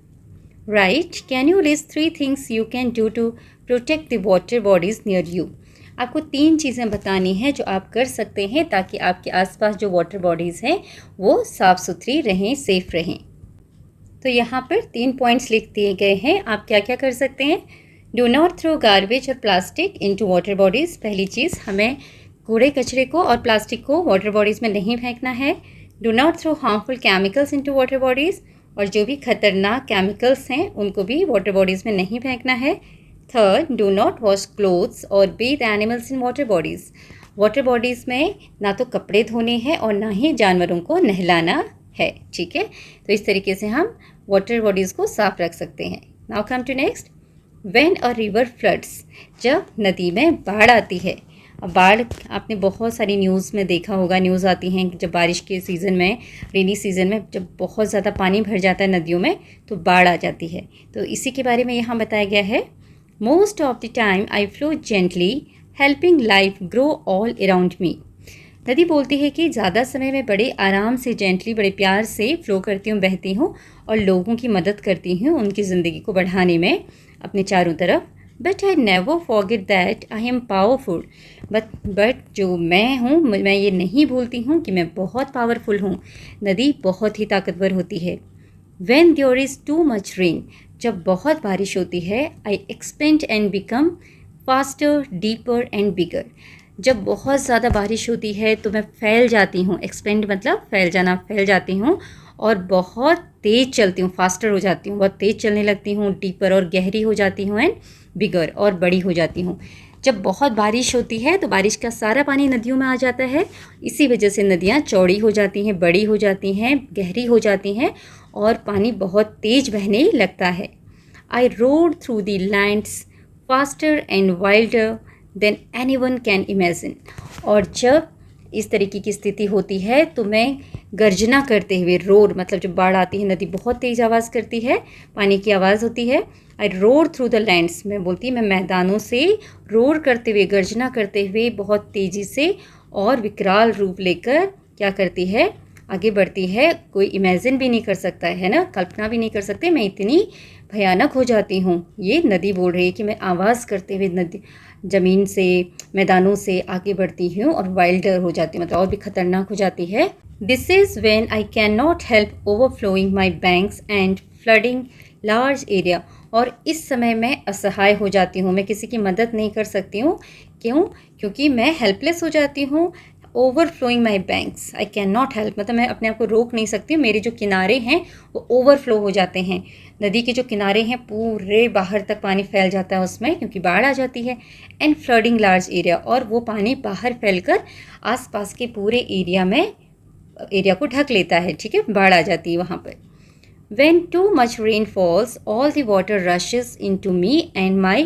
right, can you list 3 things you can do to protect the water bodies near you. आपको 3 चीज़ें बतानी हैं जो आप कर सकते हैं ताकि आपके आसपास जो वाटर बॉडीज़ हैं वो साफ़ सुथरी रहें, सेफ़ रहें। तो यहाँ पर 3 पॉइंट्स लिख दिए गए हैं, आप क्या क्या कर सकते हैं। डू नॉट थ्रो गार्बेज और प्लास्टिक इनटू वाटर बॉडीज़। पहली चीज़, हमें कूड़े कचरे को और प्लास्टिक को वाटर बॉडीज़ में नहीं फेंकना है। Do not throw harmful chemicals into water bodies, और जो भी खतरनाक केमिकल्स हैं उनको भी वाटर बॉडीज़ में नहीं फेंकना है। Third, do not wash clothes और bathe animals in water bodies. Water bodies में ना तो कपड़े धोने हैं और ना ही जानवरों को नहलाना है, ठीक है। तो इस तरीके से हम वाटर बॉडीज़ को साफ रख सकते हैं। Now come to next, when a river floods. जब नदी में बाढ़ आती है। अब बाढ़ आपने बहुत सारी न्यूज़ में देखा होगा, न्यूज़ आती हैं कि जब बारिश के सीज़न में, रेनी सीज़न में जब बहुत ज़्यादा पानी भर जाता है नदियों में तो बाढ़ आ जाती है। तो इसी के बारे में यहाँ बताया गया है। Most of the time I flow gently, helping life grow all around me. नदी बोलती है कि ज़्यादा समय में बड़े आराम से, जेंटली, बड़े प्यार से फ्लो करती हूँ, बहती हूँ और लोगों की मदद करती हूँ उनकी ज़िंदगी को बढ़ाने में अपने चारों तरफ। But I never forget that I am powerful. But जो मैं हूँ, मैं ये नहीं भूलती हूँ कि मैं बहुत पावरफुल हूँ। नदी बहुत ही ताकतवर होती है। When there is too much rain, जब बहुत बारिश होती है, I expand and become faster, deeper and bigger। जब बहुत ज़्यादा बारिश होती है तो मैं फैल जाती हूँ। एक्सपेंड मतलब फैल जाना, फैल जाती हूँ और बहुत तेज़ चलती हूँ, फास्टर हो जाती हूँ, बहुत तेज़ चलने लगती हूँ, डीपर और गहरी हो जाती हूँ एंड बिगर और बड़ी हो जाती हूँ। जब बहुत बारिश होती है तो बारिश का सारा पानी नदियों में आ जाता है। इसी वजह से नदियाँ चौड़ी हो जाती हैं, बड़ी हो जाती हैं, गहरी हो जाती हैं और पानी बहुत तेज़ बहने लगता है। I rode through the lands faster and wilder than anyone can imagine. और जब इस तरीके की स्थिति होती है तो मैं गर्जना करते हुए, रोर मतलब जब बाढ़ आती है, नदी बहुत तेज़ आवाज़ करती है, पानी की आवाज़ होती है। आई रोर थ्रू द लैंड्स, मैं बोलती मैं मैदानों से रोर करते हुए, गर्जना करते हुए बहुत तेज़ी से और विकराल रूप लेकर क्या करती है, आगे बढ़ती है। कोई इमेजिन भी नहीं कर सकता है ना, कल्पना भी नहीं कर सकते, मैं इतनी भयानक हो जाती हूँ। ये नदी बोल रही है कि मैं आवाज़ करते हुए नदी, ज़मीन से, मैदानों से आगे बढ़ती हूँ और वाइल्डर हो जाती हूँ, मतलब और भी ख़तरनाक हो जाती है। This is when I can not help overflowing my banks and flooding large area. और इस समय मैं असहाय हो जाती हूँ, मैं किसी की मदद नहीं कर सकती हूँ। क्यों? क्योंकि मैं हेल्पलेस हो जाती हूँ। Overflowing my banks, I can not help मतलब मैं अपने आप को रोक नहीं सकती हूँ। मेरे जो किनारे हैं वो ओवरफ्लो हो जाते हैं। नदी के जो किनारे हैं पूरे बाहर तक पानी फैल जाता है उसमें, क्योंकि बाढ़ आ जाती है। एंड फ्लडिंग लार्ज एरिया, और वो पानी बाहर फैलकर आसपास के पूरे एरिया को ढक लेता है, ठीक है, बाढ़ आ जाती है वहाँ पर। When too much rain falls, all the water rushes into me and my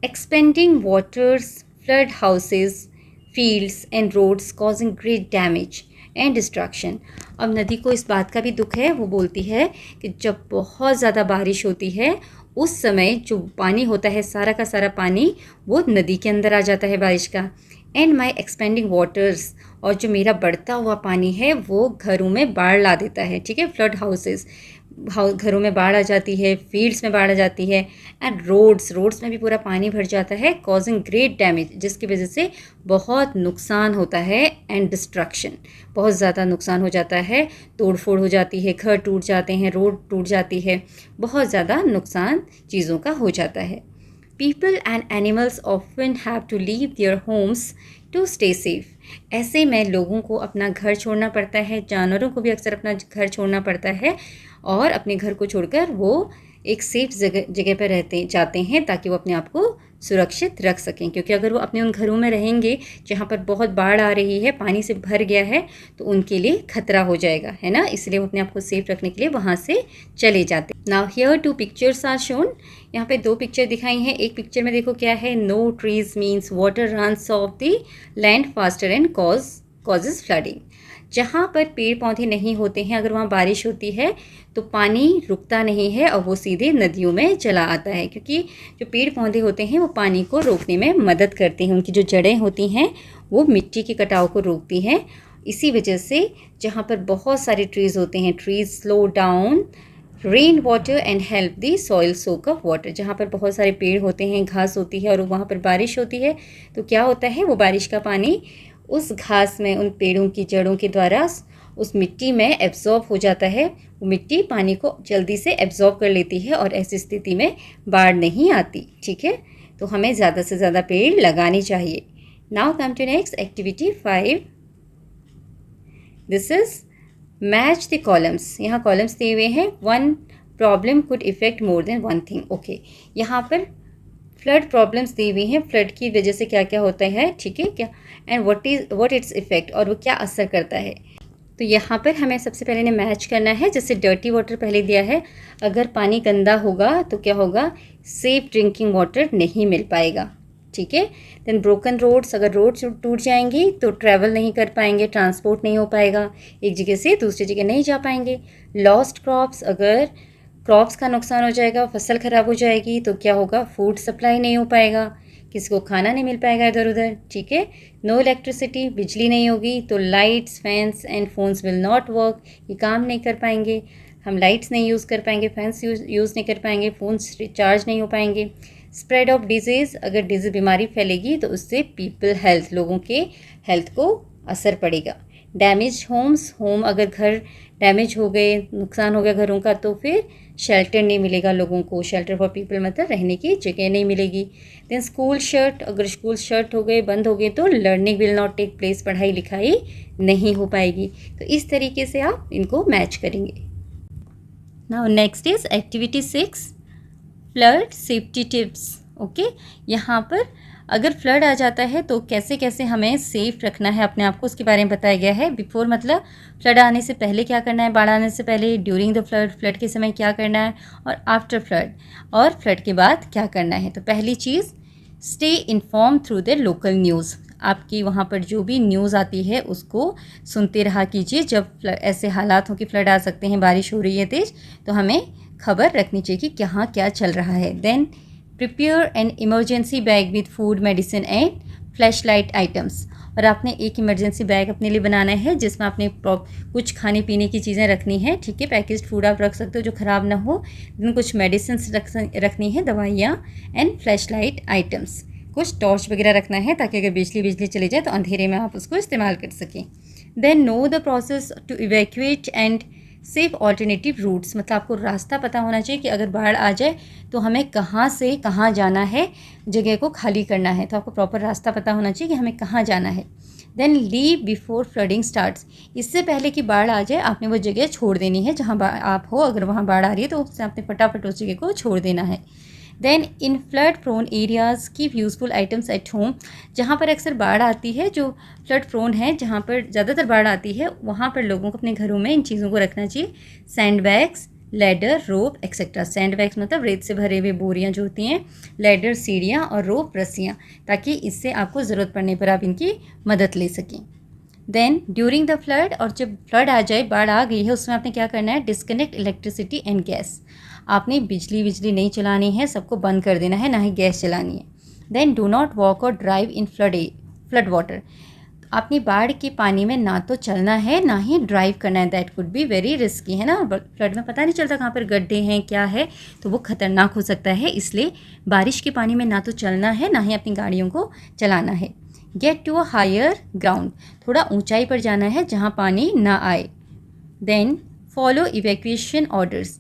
expanding waters flood houses, fields and roads, causing great damage and destruction। अब नदी को इस बात का भी दुख है, वो बोलती है कि जब बहुत ज़्यादा बारिश होती है उस समय जो पानी होता है, सारा का सारा पानी वो नदी के अंदर आ जाता है बारिश का। एंड माई एक्सपेंडिंग वाटर्स, और जो मेरा बढ़ता हुआ पानी है वो घरों में बाढ़ ला देता है, ठीक है, फ्लड हाउसेस, घरों में बाढ़ आ जाती है, फील्ड्स में बाढ़ आ जाती है। एंड रोड्स में भी पूरा पानी भर जाता है, कॉजिंग ग्रेट डैमेज, जिसकी वजह से बहुत नुकसान होता है। एंड डिस्ट्रक्शन, बहुत ज़्यादा नुकसान हो जाता है, तोड़ फोड़ हो जाती है, घर टूट जाते हैं, रोड टूट जाती है, बहुत ज़्यादा नुकसान चीज़ों का हो जाता है। People and animals often have to leave their homes to stay safe। ऐसे में लोगों को अपना घर छोड़ना पड़ता है, जानवरों को भी अक्सर अपना घर छोड़ना पड़ता है और अपने घर को छोड़कर वो एक सेफ जगह पर जाते हैं ताकि वो अपने आप को सुरक्षित रख सकें, क्योंकि अगर वो अपने उन घरों में रहेंगे जहाँ पर बहुत बाढ़ आ रही है, पानी से भर गया है, तो उनके लिए खतरा हो जाएगा, है ना। इसलिए वो अपने आप को सेफ रखने के लिए वहाँ से चले जाते। Now here 2 pictures are shown. यहाँ पे 2 पिक्चर दिखाई हैं। एक पिक्चर में देखो क्या है, no trees means water runs off the land faster and causes flooding. जहाँ पर पेड़ पौधे नहीं होते हैं, अगर वहाँ बारिश होती है तो पानी रुकता नहीं है और वो सीधे नदियों में चला आता है, क्योंकि जो पेड़ पौधे होते हैं वो पानी को रोकने में मदद करते हैं। उनकी जो जड़ें होती हैं वो मिट्टी के कटाव को रोकती हैं। इसी वजह से जहाँ पर बहुत सारे ट्रीज़ होते हैं, trees slow down rain water and help the soil soak up water. जहाँ पर बहुत सारे पेड़ होते हैं, घास होती है और वहाँ पर बारिश होती है, तो क्या होता है, वो बारिश का पानी उस घास में, उन पेड़ों की जड़ों के द्वारा उस मिट्टी में एब्जॉर्ब हो जाता है। वो मिट्टी पानी को जल्दी से एब्जॉर्ब कर लेती है और ऐसी स्थिति में बाढ़ नहीं आती। ठीक है, तो हमें ज़्यादा से ज़्यादा पेड़ लगाने चाहिए। Now come to next activity 5। This is match the columns. यहाँ कॉलम्स दिए हुए हैं। One problem could affect more than one thing. Okay, यहाँ पर फ्लड प्रॉब्लम्स दी हुई हैं, फ्लड की वजह से क्या क्या होता है, ठीक है क्या, एंड व्हाट इट्स इफेक्ट, और वो क्या असर करता है। तो यहाँ पर हमें सबसे पहले ने मैच करना है। जैसे डर्टी वाटर पहले दिया है, अगर पानी गंदा होगा तो क्या होगा, सेफ ड्रिंकिंग वाटर नहीं मिल पाएगा। ठीक है, देन ब्रोकन रोड्स, अगर रोड्स टूट जाएंगी तो ट्रैवल नहीं कर पाएंगे, ट्रांसपोर्ट नहीं हो पाएगा, एक जगह से दूसरी जगह नहीं जा पाएंगे। लॉस्ट क्रॉप्स, अगर क्रॉप्स का नुकसान हो जाएगा, फसल ख़राब हो जाएगी, तो क्या होगा, फूड सप्लाई नहीं हो पाएगा, किसी को खाना नहीं मिल पाएगा इधर उधर। ठीक है, नो इलेक्ट्रिसिटी, बिजली नहीं होगी तो lights, fans and phones will not work, ये काम नहीं कर पाएंगे। हम लाइट्स नहीं यूज़ कर पाएंगे, फैंस यूज़ नहीं कर पाएंगे, फ़ोन्स रिचार्ज नहीं हो पाएंगे। स्प्रेड ऑफ डिजीज़, अगर डिजीज बीमारी फैलेगी तो उससे पीपल हेल्थ, लोगों के हेल्थ को असर पड़ेगा। डैमेज होम्स, होम अगर घर डैमेज हो गए, नुकसान हो गया घरों का, तो फिर शेल्टर नहीं मिलेगा लोगों को। शेल्टर फॉर पीपल मतलब रहने की जगह नहीं मिलेगी। देन स्कूल शट, अगर स्कूल शट हो गए, बंद हो गए, तो learning will not take place, पढ़ाई लिखाई नहीं हो पाएगी। तो इस तरीके से आप इनको मैच करेंगे। Now next is activity 6, flood safety tips. Okay, यहाँ पर अगर फ्लड आ जाता है तो कैसे कैसे हमें सेफ रखना है अपने आप को, उसके बारे में बताया गया है। बिफोर मतलब फ्लड आने से पहले क्या करना है, बाढ़ आने से पहले, ड्यूरिंग द फ्लड, फ्लड के समय क्या करना है, और आफ्टर फ्लड, और फ्लड के बाद क्या करना है। तो पहली चीज़, stay inform through the local news. आपकी वहाँ पर जो भी न्यूज़ आती है उसको सुनते रहा कीजिए। जब ऐसे हालात हो कि फ्लड आ सकते हैं, बारिश हो रही है तेज़, तो हमें खबर रखनी चाहिए कि कहाँ क्या चल रहा है। Then prepare an emergency bag with food, medicine and flash light items. और आपने एक इमरजेंसी बैग अपने लिए बनाना है जिसमें आपने कुछ खाने पीने की चीज़ें रखनी है। ठीक है, पैकेज्ड फूड आप रख सकते हो जो ख़राब ना हो। दिन कुछ मेडिसिन रखनी है, दवाइयाँ, एंड फ्लैश लाइट आइटम्स, कुछ टॉर्च वगैरह रखना है ताकि अगर बिजली चली जाए तो अंधेरे में आप उसको इस्तेमाल कर सकें। Then know the process to evacuate and safe alternative routes, मतलब आपको रास्ता पता होना चाहिए कि अगर बाढ़ आ जाए तो हमें कहाँ से कहाँ जाना है, जगह को खाली करना है, तो आपको प्रॉपर रास्ता पता होना चाहिए कि हमें कहाँ जाना है। Then leave before flooding starts, इससे पहले कि बाढ़ आ जाए आपने वो जगह छोड़ देनी है जहाँ आप हो। अगर वहाँ बाढ़ आ रही है तो उससे आपने फटाफट उस जगह को छोड़ देना है। Then in flood prone areas keep useful items at home, जहाँ पर अक्सर बाढ़ आती है, जो फ्लड प्रोन है, जहाँ पर ज़्यादातर बाढ़ आती है, वहाँ पर लोगों को अपने घरों में इन चीज़ों को रखना चाहिए। सैंड बैग्स, लैडर, रोप एक्सेट्रा। सैंड बैग्स मतलब रेत से भरे हुए बोरियाँ जो होती हैं, लैडर सीढ़ियाँ, और रोप रस्सियाँ, ताकि इससे आपको ज़रूरत पड़ने पर आप इनकी मदद ले सकें। देन ड्यूरिंग द फ्लड, और जब फ्लड आ जाए, बाढ़ आ गई है, उसमें आपने क्या करना है, डिस्कनेक्ट इलेक्ट्रिसिटी एंड गैस। आपने बिजली नहीं चलानी है, सबको बंद कर देना है, ना ही गैस चलानी है। देन डू नॉट वॉक और ड्राइव इन फ्लड वाटर, आपने बाढ़ के पानी में ना तो चलना है ना ही ड्राइव करना है। That could be very risky, है ना। फ्लड में पता नहीं चलता कहाँ पर गड्ढे हैं, क्या है, तो वो खतरनाक हो सकता है। इसलिए बारिश के पानी में ना तो चलना है ना ही अपनी गाड़ियों को चलाना है। Get to a higher ground, थोड़ा ऊंचाई पर जाना है जहाँ पानी ना आए। देन फॉलो इवैक्यूएशन ऑर्डर्स,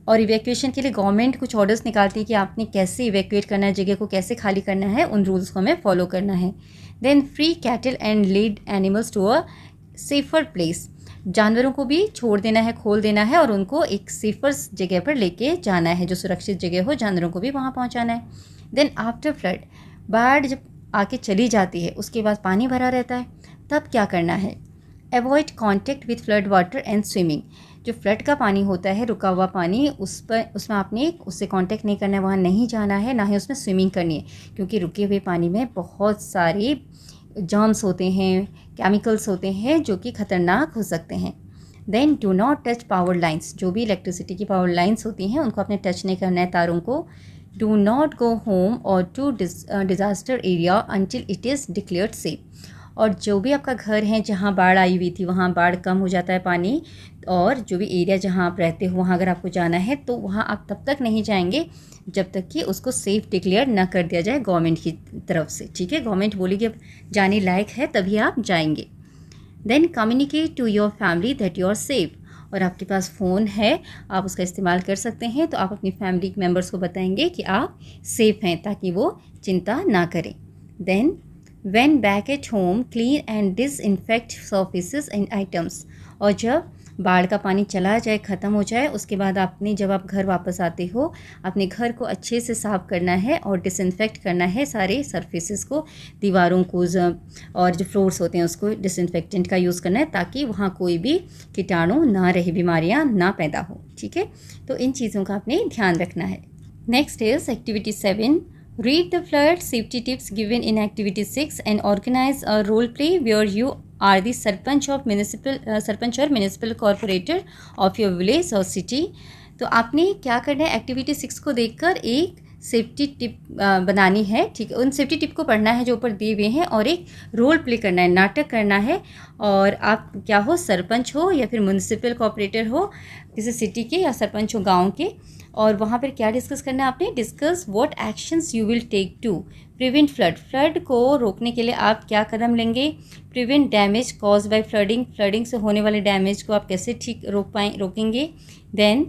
और इवैक्यूएशन के लिए गवर्नमेंट कुछ ऑर्डर्स निकालती है कि आपने कैसे इवैक्यूएट करना है, जगह को कैसे खाली करना है, उन रूल्स को हमें फॉलो करना है। Then free cattle and lead animals to a safer place, जानवरों को भी छोड़ देना है, खोल देना है, और उनको एक सेफर जगह पर लेके जाना है, जो सुरक्षित जगह हो, जानवरों को भी वहाँ पहुँचाना है। देन आफ्टर फ्लड, बाढ़ जब आके चली जाती है उसके बाद पानी भरा रहता है, तब क्या करना है? Avoid contact with flood water and swimming. जो फ्लड का पानी होता है, रुका हुआ पानी, उसमें आपने उससे कांटेक्ट नहीं करना है, वहाँ नहीं जाना है, ना ही उसमें स्विमिंग करनी है, क्योंकि रुके हुए पानी में बहुत सारे जर्म्स होते हैं, केमिकल्स होते हैं जो कि ख़तरनाक हो सकते हैं। Then do not touch power lines. जो भी इलेक्ट्रिसिटी की पावर लाइन्स होती हैं उनको आपने टच नहीं करना है, तारों को। Do not go home or to disaster area until it is declared safe. और जो भी आपका घर है जहाँ बाढ़ आई हुई थी, वहाँ बाढ़ कम हो जाता है पानी, और जो भी एरिया जहाँ आप रहते हो वहाँ अगर आपको जाना है तो वहाँ आप तब तक नहीं जाएंगे जब तक कि उसको सेफ़ डिक्लेयर ना कर दिया जाए गवर्नमेंट की तरफ से। ठीक है, गवर्नमेंट बोलेगी अब जाने लायक है तभी आप जाएंगे। Then communicate to your family that you are safe. और आपके पास फ़ोन है, आप उसका इस्तेमाल कर सकते हैं, तो आप अपनी फैमिली मेम्बर्स को बताएंगे कि आप सेफ़ हैं, ताकि वो चिंता ना करें। Then when back at home clean and disinfect surfaces and items. और जब बाढ़ का पानी चला जाए, ख़त्म हो जाए, उसके बाद आपने जब आप घर वापस आते हो, अपने घर को अच्छे से साफ़ करना है और डिसइंफेक्ट करना है सारे सरफेसेस को, दीवारों को, और जो फ्लोर्स होते हैं उसको डिसइंफेक्टेंट का यूज़ करना है, ताकि वहाँ कोई भी कीटाणु ना रहे, बीमारियाँ ना पैदा हो। ठीक है, तो इन चीज़ों का आपने ध्यान रखना है। Next is activity 7। Read the flood safety tips given in activity 6 and organize a role play where you are the sarpanch और municipal corporator of your village और सिटी। तो आपने क्या करना है, एक्टिविटी 6 को देखकर एक सेफ्टी टिप बनानी है। ठीक है, उन सेफ्टी टिप को पढ़ना है जो ऊपर दिए हुए हैं, और एक रोल प्ले करना है, नाटक करना है। और आप क्या हो, सरपंच हो या फिर म्यूनिसिपल कॉर्पोरेटर हो, किसी सिटी के, या सरपंच हो गाँव के। और वहाँ पर क्या डिस्कस करना है आपने? Discuss what actions you will take to prevent flood. Flood को रोकने के लिए आप क्या कदम लेंगे? Prevent damage cause by flooding. Flooding से होने वाले डैमेज को आप कैसे रोकेंगे? Then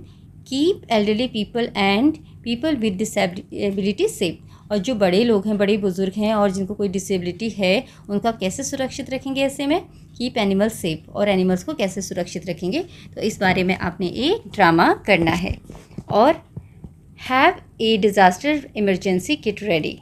keep elderly people and people with disability safe. और जो बड़े लोग हैं, बड़े बुजुर्ग हैं और जिनको कोई डिसेबिलिटी है, उनको आप कैसे सुरक्षित रखेंगे ऐसे में? Keep animal safe. और एनिमल्स को कैसे सुरक्षित रखेंगे, तो इस बारे में आपने एक ड्रामा करना है। और have a disaster emergency kit ready.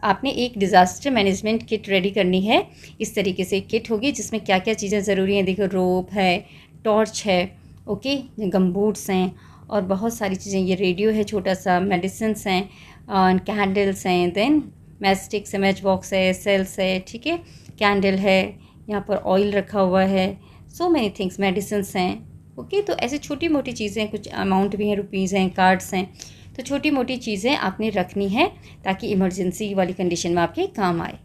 आपने एक डिज़ास्टर मैनेजमेंट किट रेडी करनी है। इस तरीके से किट होगी जिसमें क्या क्या चीज़ें ज़रूरी हैं। देखो, रोप है, टॉर्च है, ओके, गमबूट्स हैं, और बहुत सारी चीज़ें, ये रेडियो है छोटा सा, मेडिसिन्स हैं, कैंडल्स हैं, देन मैस्टिक्स है, मैच बॉक्स है, सेल्स है, ठीक है, कैंडल है, यहाँ पर ऑयल रखा हुआ है, सो मैनी थिंग्स, मेडिसिन्स हैं। ओके, तो ऐसे छोटी मोटी चीज़ें, कुछ अमाउंट भी हैं, रुपीज़ हैं, कार्ड्स हैं, तो छोटी मोटी चीज़ें आपने रखनी है ताकि इमरजेंसी वाली कंडीशन में आपके काम आए।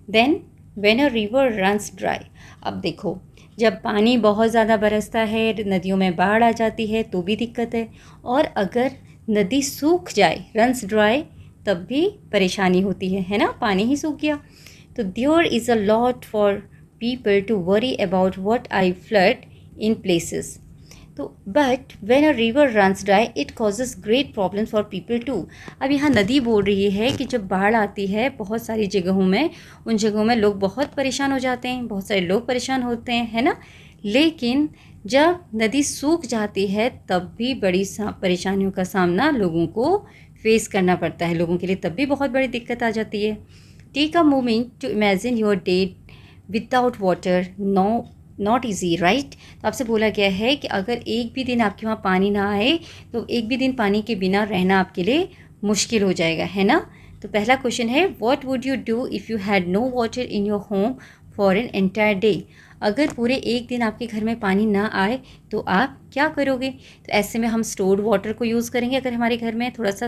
Then when a river runs dry. अब देखो, जब पानी बहुत ज़्यादा बरसता है, नदियों में बाढ़ आ जाती है तो भी दिक्कत है, और अगर नदी सूख जाए, रन्स ड्राई, तब भी परेशानी होती है ना, पानी ही सूख गया। तो there is a lot for people to worry about what I flood in places. तो but when a river runs dry it causes great problem for people too. अब यहाँ नदी बोल रही है कि जब बाढ़ आती है बहुत सारी जगहों में, उन जगहों में लोग बहुत परेशान हो जाते हैं, बहुत सारे लोग परेशान होते हैं, है ना। लेकिन जब नदी सूख जाती है तब भी बड़ी परेशानियों का सामना लोगों को फेस करना पड़ता है, लोगों के लिए तब भी बहुत बड़ी दिक्कत आ जाती है। Take a moment to imagine your day without water, not easy, right. तो आपसे बोला गया है कि अगर एक भी दिन आपके वहाँ पानी ना आए तो एक भी दिन पानी के बिना रहना आपके लिए मुश्किल हो जाएगा, है ना। तो पहला क्वेश्चन है, what would you do if you had no water in your home for an entire day. अगर पूरे एक दिन आपके घर में पानी ना आए तो आप क्या करोगे? तो ऐसे में हम स्टोर्ड वाटर को यूज़ करेंगे, अगर हमारे घर में थोड़ा सा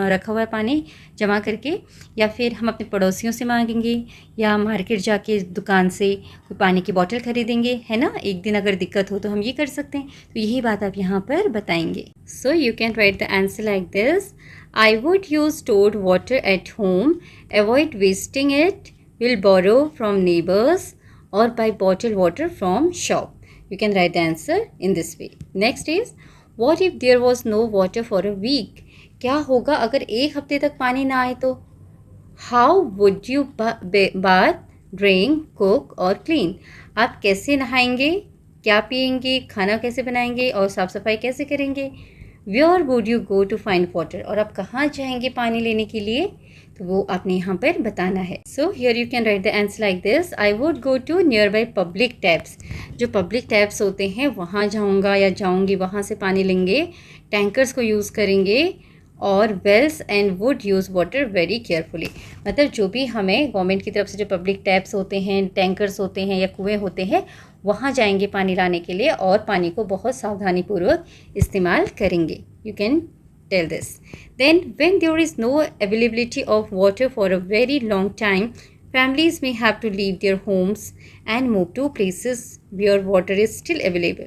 रखा हुआ है पानी जमा करके, या फिर हम अपने पड़ोसियों से मांगेंगे, या मार्केट जाके दुकान से कोई पानी की बोतल खरीदेंगे, है ना। एक दिन अगर दिक्कत हो तो हम ये कर सकते हैं। तो यही बात आप यहाँ पर बताएंगे। So you can write the answer like this, I would use stored water at home, avoid wasting it, will borrow from neighbours, or buy bottled water from shop. You can write the answer in this way. Next is, what if there was no water for a week? क्या होगा अगर एक हफ्ते तक पानी ना आए तो? How would you bath, drink, cook or clean? आप कैसे नहाएंगे, क्या पिएंगे, खाना कैसे बनाएंगे और साफ़ सफाई कैसे करेंगे? Where would you go to find water, और आप कहाँ जाएंगे पानी लेने के लिए, तो वो आपने यहाँ पर बताना है. So here you can write the answer like this. I would go to nearby public taps. जो पब्लिक टैप्स होते हैं वहाँ जाऊँगा या जाऊँगी, वहाँ से पानी लेंगे, टैंकर्स को यूज़ करेंगे, और wells and would use water very carefully. मतलब जो भी हमें गवर्नमेंट की तरफ से जो पब्लिक टैप्स होते हैं, टैंकर्स होते हैं या कुएँ होते हैं, वहाँ जाएंगे पानी लाने के लिए और पानी को बहुत सावधानीपूर्वक इस्तेमाल करेंगे. You can tell this. Then when there is no availability of water for a very long time, families may have to leave their homes and move to places where water is still available.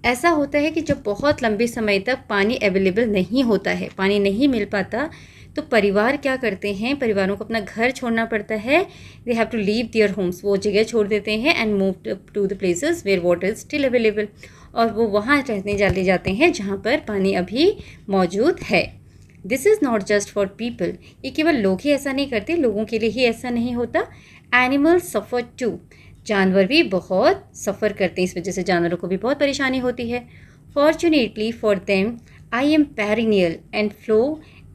ऐसा होता है कि जब बहुत लंबे समय तक पानी अवेलेबल नहीं होता है, पानी नहीं मिल पाता, तो परिवार क्या करते हैं, परिवारों को अपना घर छोड़ना पड़ता है. They have to leave their homes, वो जगह छोड़ देते हैं, and move to the places where water is still available, और वो वहाँ रहने चले जाते हैं जहाँ पर पानी अभी मौजूद है. This is not just for people, ये केवल लोग ही ऐसा नहीं करते, लोगों के लिए ही ऐसा नहीं होता. एनिमल्स सफ़र टू, जानवर भी बहुत सफ़र करते हैं, इस वजह से जानवरों को भी बहुत परेशानी होती है. Fortunately for them I am perennial and flow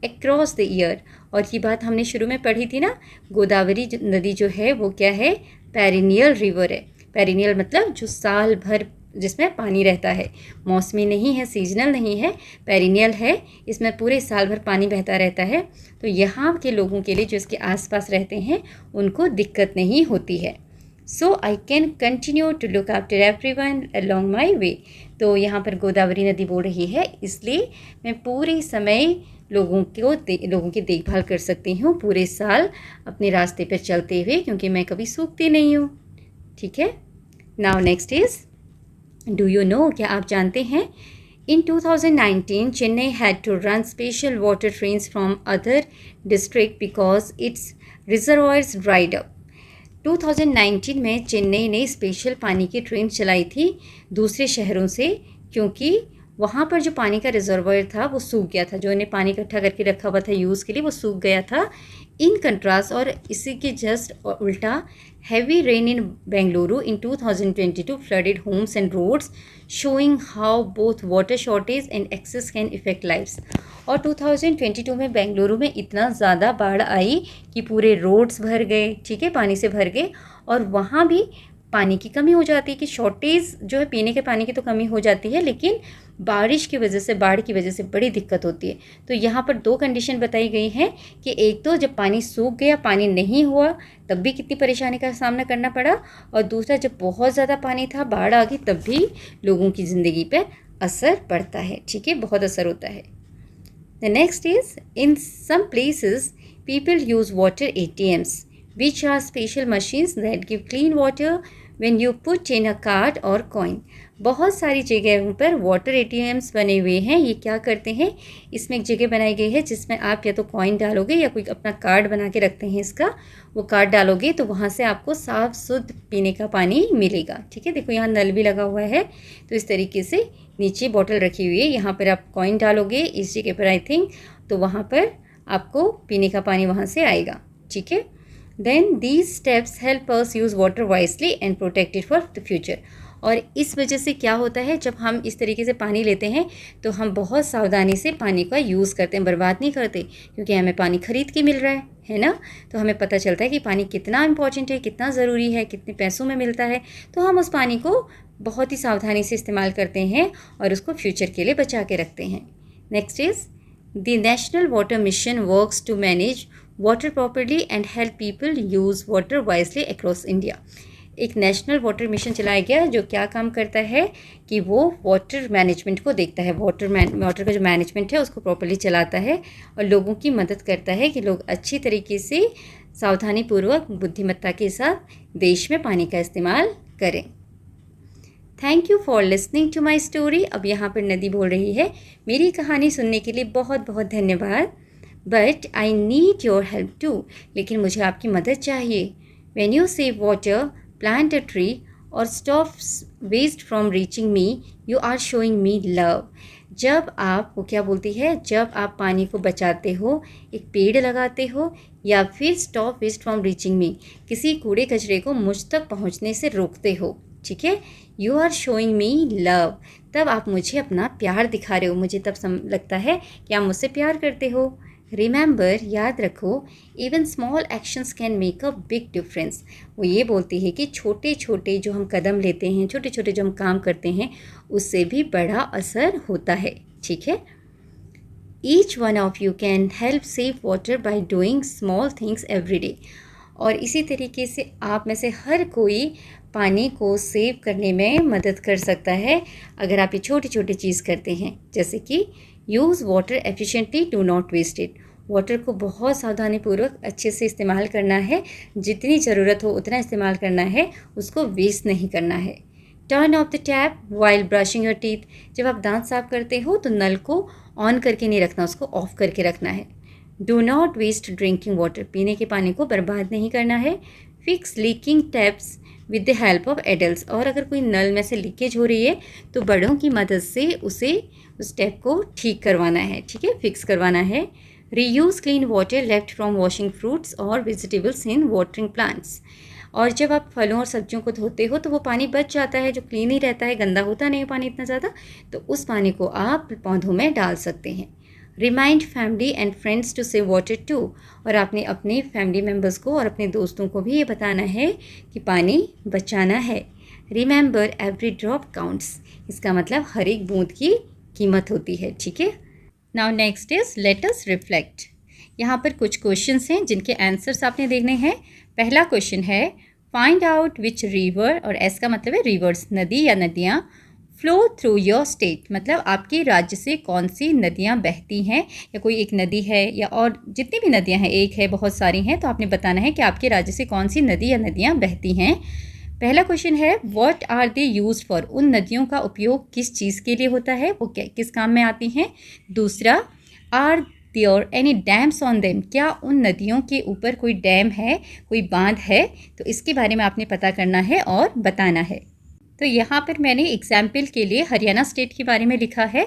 across the year. और ये बात हमने शुरू में पढ़ी थी ना, गोदावरी नदी जो है वो क्या है, पेरिनियल रिवर है. पेरिनियल मतलब जो साल भर जिसमें पानी रहता है, मौसमी नहीं है, सीजनल नहीं है, पेरिनियल है, इसमें पूरे साल भर पानी बहता रहता है. तो यहाँ के लोगों के लिए जो इसके आसपास रहते हैं उनको दिक्कत नहीं होती है. So I can continue to look after everyone along my way. तो यहाँ पर गोदावरी नदी बोल रही है, इसलिए मैं पूरे समय लोगों की देखभाल कर सकती हूँ पूरे साल अपने रास्ते पर चलते हुए, क्योंकि मैं कभी सूखती नहीं हूँ. ठीक है. Now next is, do you know, क्या आप जानते हैं, in 2019 Chennai had to run special water trains from other district because its reservoirs dried up. 2019 में चेन्नई ने स्पेशल पानी की ट्रेन चलाई थी दूसरे शहरों से, क्योंकि वहाँ पर जो पानी का रिजर्वायर था वो सूख गया था, जो इन्हें पानी इकट्ठा करके रखा हुआ था यूज़ के लिए, वो सूख गया था. इन कंट्रास्ट, और इसी के जस्ट उल्टा, heavy rain in Bengaluru in 2022 flooded homes and roads, showing how both water shortage and excess can affect lives. और 2022 में बेंगलुरु में इतना ज़्यादा बाढ़ आई कि पूरे रोड्स भर गए, ठीक है, पानी से भर गए, और वहाँ भी पानी की कमी हो जाती है, कि शॉर्टेज जो है पीने के पानी की तो कमी हो जाती है, लेकिन बारिश की वजह से, बाढ़ की वजह से बड़ी दिक्कत होती है. तो यहाँ पर दो कंडीशन बताई गई हैं, कि एक तो जब पानी सूख गया, पानी नहीं हुआ, तब भी कितनी परेशानी का सामना करना पड़ा, और दूसरा जब बहुत ज़्यादा पानी था, बाढ़ आ गई, तब भी लोगों की ज़िंदगी पर असर पड़ता है. ठीक है, बहुत असर होता है. The next is, in some places people use water ATMs, which are special machines that give clean water when you put in a card or coin. बहुत सारी जगहों पर वाटर ATMs बने हुए हैं. ये क्या करते हैं, इसमें एक जगह बनाई गई है जिसमें आप या तो कॉइन डालोगे या कोई अपना कार्ड बना के रखते हैं इसका, वो कार्ड डालोगे तो वहाँ से आपको साफ़ शुद्ध पीने का पानी मिलेगा. ठीक है, देखो यहाँ नल भी लगा हुआ है, तो इस तरीके से नीचे बॉटल रखी हुई है, यहाँ पर आप कॉइन डालोगे इस जगह पर आई थिंक, तो वहाँ पर आपको पीने का पानी वहाँ से आएगा. ठीक है. Then these steps help us use water wisely and protect it for the future. और इस वजह से क्या होता है, जब हम इस तरीके से पानी लेते हैं तो हम बहुत सावधानी से पानी का यूज़ करते हैं, बर्बाद नहीं करते, क्योंकि हमें पानी खरीद के मिल रहा है ना. तो हमें पता चलता है कि पानी कितना इंपॉर्टेंट है, कितना ज़रूरी है, कितने पैसों में मिलता है, तो हम उस पानी को बहुत ही सावधानी से इस्तेमाल करते हैं और उसको फ्यूचर के लिए बचा के रखते हैं. Next is, the national water mission works to manage water properly and help people use water wisely across India. एक नेशनल वाटर मिशन चलाया गया जो क्या काम करता है कि वो वाटर मैनेजमेंट को देखता है, वाटर का जो मैनेजमेंट है उसको प्रॉपरली चलाता है और लोगों की मदद करता है कि लोग अच्छी तरीके से सावधानीपूर्वक बुद्धिमत्ता के साथ देश में पानी का इस्तेमाल करें. Thank you for listening to my story. अब यहाँ पर नदी बोल रही है, मेरी कहानी सुनने के लिए बहुत बहुत धन्यवाद. But I need your help too, लेकिन मुझे आपकी मदद चाहिए. When you save water, plant a tree और stop waste from reaching me, you are showing me love. जब आप, वो क्या बोलती है, जब आप पानी को बचाते हो, एक पेड़ लगाते हो या फिर stop waste from reaching me, किसी कूड़े कचरे को मुझ तक पहुंचने से रोकते हो, ठीक है, you are showing me love, तब आप मुझे अपना प्यार दिखा रहे हो, मुझे तब लगता है कि आप मुझसे प्यार करते हो। रिमेंबर, याद रखो, even small actions can make a big difference. वो ये बोलती है कि छोटे छोटे जो हम कदम लेते हैं, छोटे छोटे जो हम काम करते हैं, उससे भी बड़ा असर होता है। ठीक है, each one of you can help save water by doing small things every day. और इसी तरीके से आप में से हर कोई पानी को सेव करने में मदद कर सकता है अगर आप ये छोटी छोटी चीज़ करते हैं, जैसे कि use water efficiently, do not waste it. Water को बहुत सावधानीपूर्वक अच्छे से इस्तेमाल करना है, जितनी ज़रूरत हो उतना इस्तेमाल करना है, उसको वेस्ट नहीं करना है। Turn off the tap while brushing your teeth, जब आप दांत साफ करते हो तो नल को ऑन करके नहीं रखना, उसको ऑफ करके रखना है। Do not waste drinking water, पीने के पानी को बर्बाद नहीं करना है। Fix leaking taps with the help of adults, और अगर कोई नल में से लीकेज हो रही है तो बड़ों की मदद से उस टैप को ठीक करवाना है, ठीक है, फिक्स करवाना है। Reuse clean water left from washing fruits और वेजिटेबल्स इन वाटरिंग प्लांट्स, और जब आप फलों और सब्जियों को धोते हो तो वो पानी बच जाता है, जो क्लीन ही रहता है, गंदा होता नहीं है पानी इतना ज़्यादा, तो उस पानी को आप पौधों में डाल सकते हैं। Remind family and friends to save water too, और आपने अपने फैमिली मेम्बर्स को और अपने दोस्तों को भी ये बताना है कि पानी बचाना है। रिमेंबर एवरी ड्रॉप काउंट्स, इसका मतलब हर एक बूंद की कीमत होती है। ठीक है, now next is let us reflect. यहाँ पर कुछ क्वेश्चंस हैं जिनके आंसर्स आपने देखने हैं। पहला क्वेश्चन है फाइंड आउट विच रिवर, और एस का मतलब है रिवर्स, नदी या नदियाँ, फ्लो थ्रू योर स्टेट, मतलब आपके राज्य से कौन सी नदियाँ बहती हैं, या कोई एक नदी है या और जितनी भी नदियाँ हैं, एक है बहुत सारी हैं, तो आपने बताना है कि आपके राज्य से कौन सी नदी या नदियाँ बहती हैं। पहला क्वेश्चन है what are they used for, उन नदियों का उपयोग किस चीज़ के लिए होता है, वो क्या किस काम में आती हैं। दूसरा, are there any dams on them, क्या उन नदियों के ऊपर कोई डैम है, कोई बांध है, तो इसके बारे में आपने पता करना है और बताना है। तो यहाँ पर मैंने एग्जाम्पल के लिए हरियाणा स्टेट के बारे में लिखा है।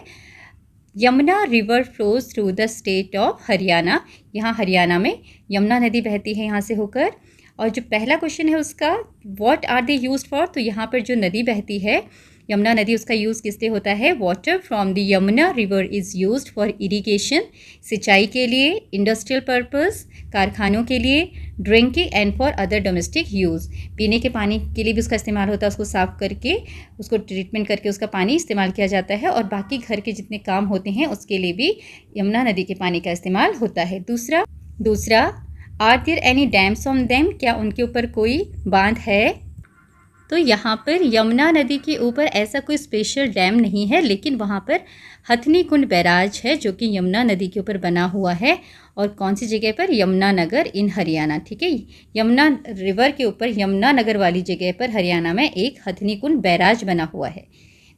Yamuna river flows through the state of Haryana, यहाँ हरियाणा में यमुना नदी बहती है यहाँ से होकर। और जो पहला क्वेश्चन है उसका what are they used for, तो यहाँ पर जो नदी बहती है यमुना नदी, उसका यूज़ किस लिए होता है। Water from the Yamuna river is used for irrigation, सिंचाई के लिए, इंडस्ट्रियल पर्पस, कारखानों के लिए, drinking and for other domestic use, पीने के पानी के लिए भी उसका इस्तेमाल होता है, उसको साफ़ करके उसको ट्रीटमेंट करके उसका पानी इस्तेमाल किया जाता है, और बाकी घर के जितने काम होते हैं उसके लिए भी यमुना नदी के पानी का इस्तेमाल होता है। दूसरा are there any dams on them, क्या उनके ऊपर कोई बांध है। तो यहाँ पर यमुना नदी के ऊपर ऐसा कोई स्पेशल डैम नहीं है, लेकिन वहाँ पर हथनी कुंड बैराज है जो कि यमुना नदी के ऊपर बना हुआ है। और कौन सी जगह पर, यमुनानगर इन हरियाणा, ठीक है, यमुना रिवर के ऊपर यमुनानगर वाली जगह पर हरियाणा में एक हथनी कुंड बैराज बना हुआ है।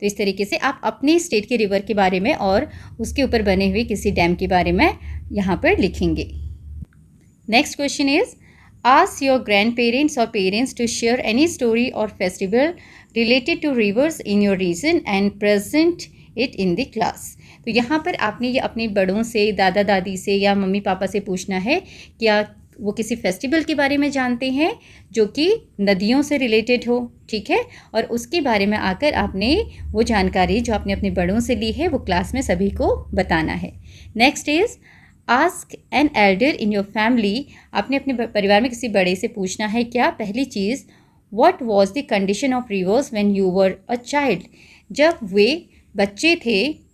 तो इस तरीके से आप अपने स्टेट के रिवर के बारे में और उसके ऊपर बने हुए किसी डैम के बारे में यहाँ पर लिखेंगे। Next question is ask your grandparents or parents to share any story or festival related to rivers in your region and present it in the class। तो यहाँ पर आपने ये अपने बड़ों से, दादा दादी से या मम्मी पापा से पूछना है क्या वो किसी फेस्टिवल के बारे में जानते हैं जो कि नदियों से रिलेटेड हो, ठीक है, और उसके बारे में आकर आपने वो जानकारी जो आपने अपने बड़ों से ली है वो क्लास में सभी को बताना है। Next is ask an elder in your family, आपने अपने परिवार में किसी बड़े से पूछना है क्या। पहली चीज़, what was the condition of rivers when you were a child, जब वे बच्चे थे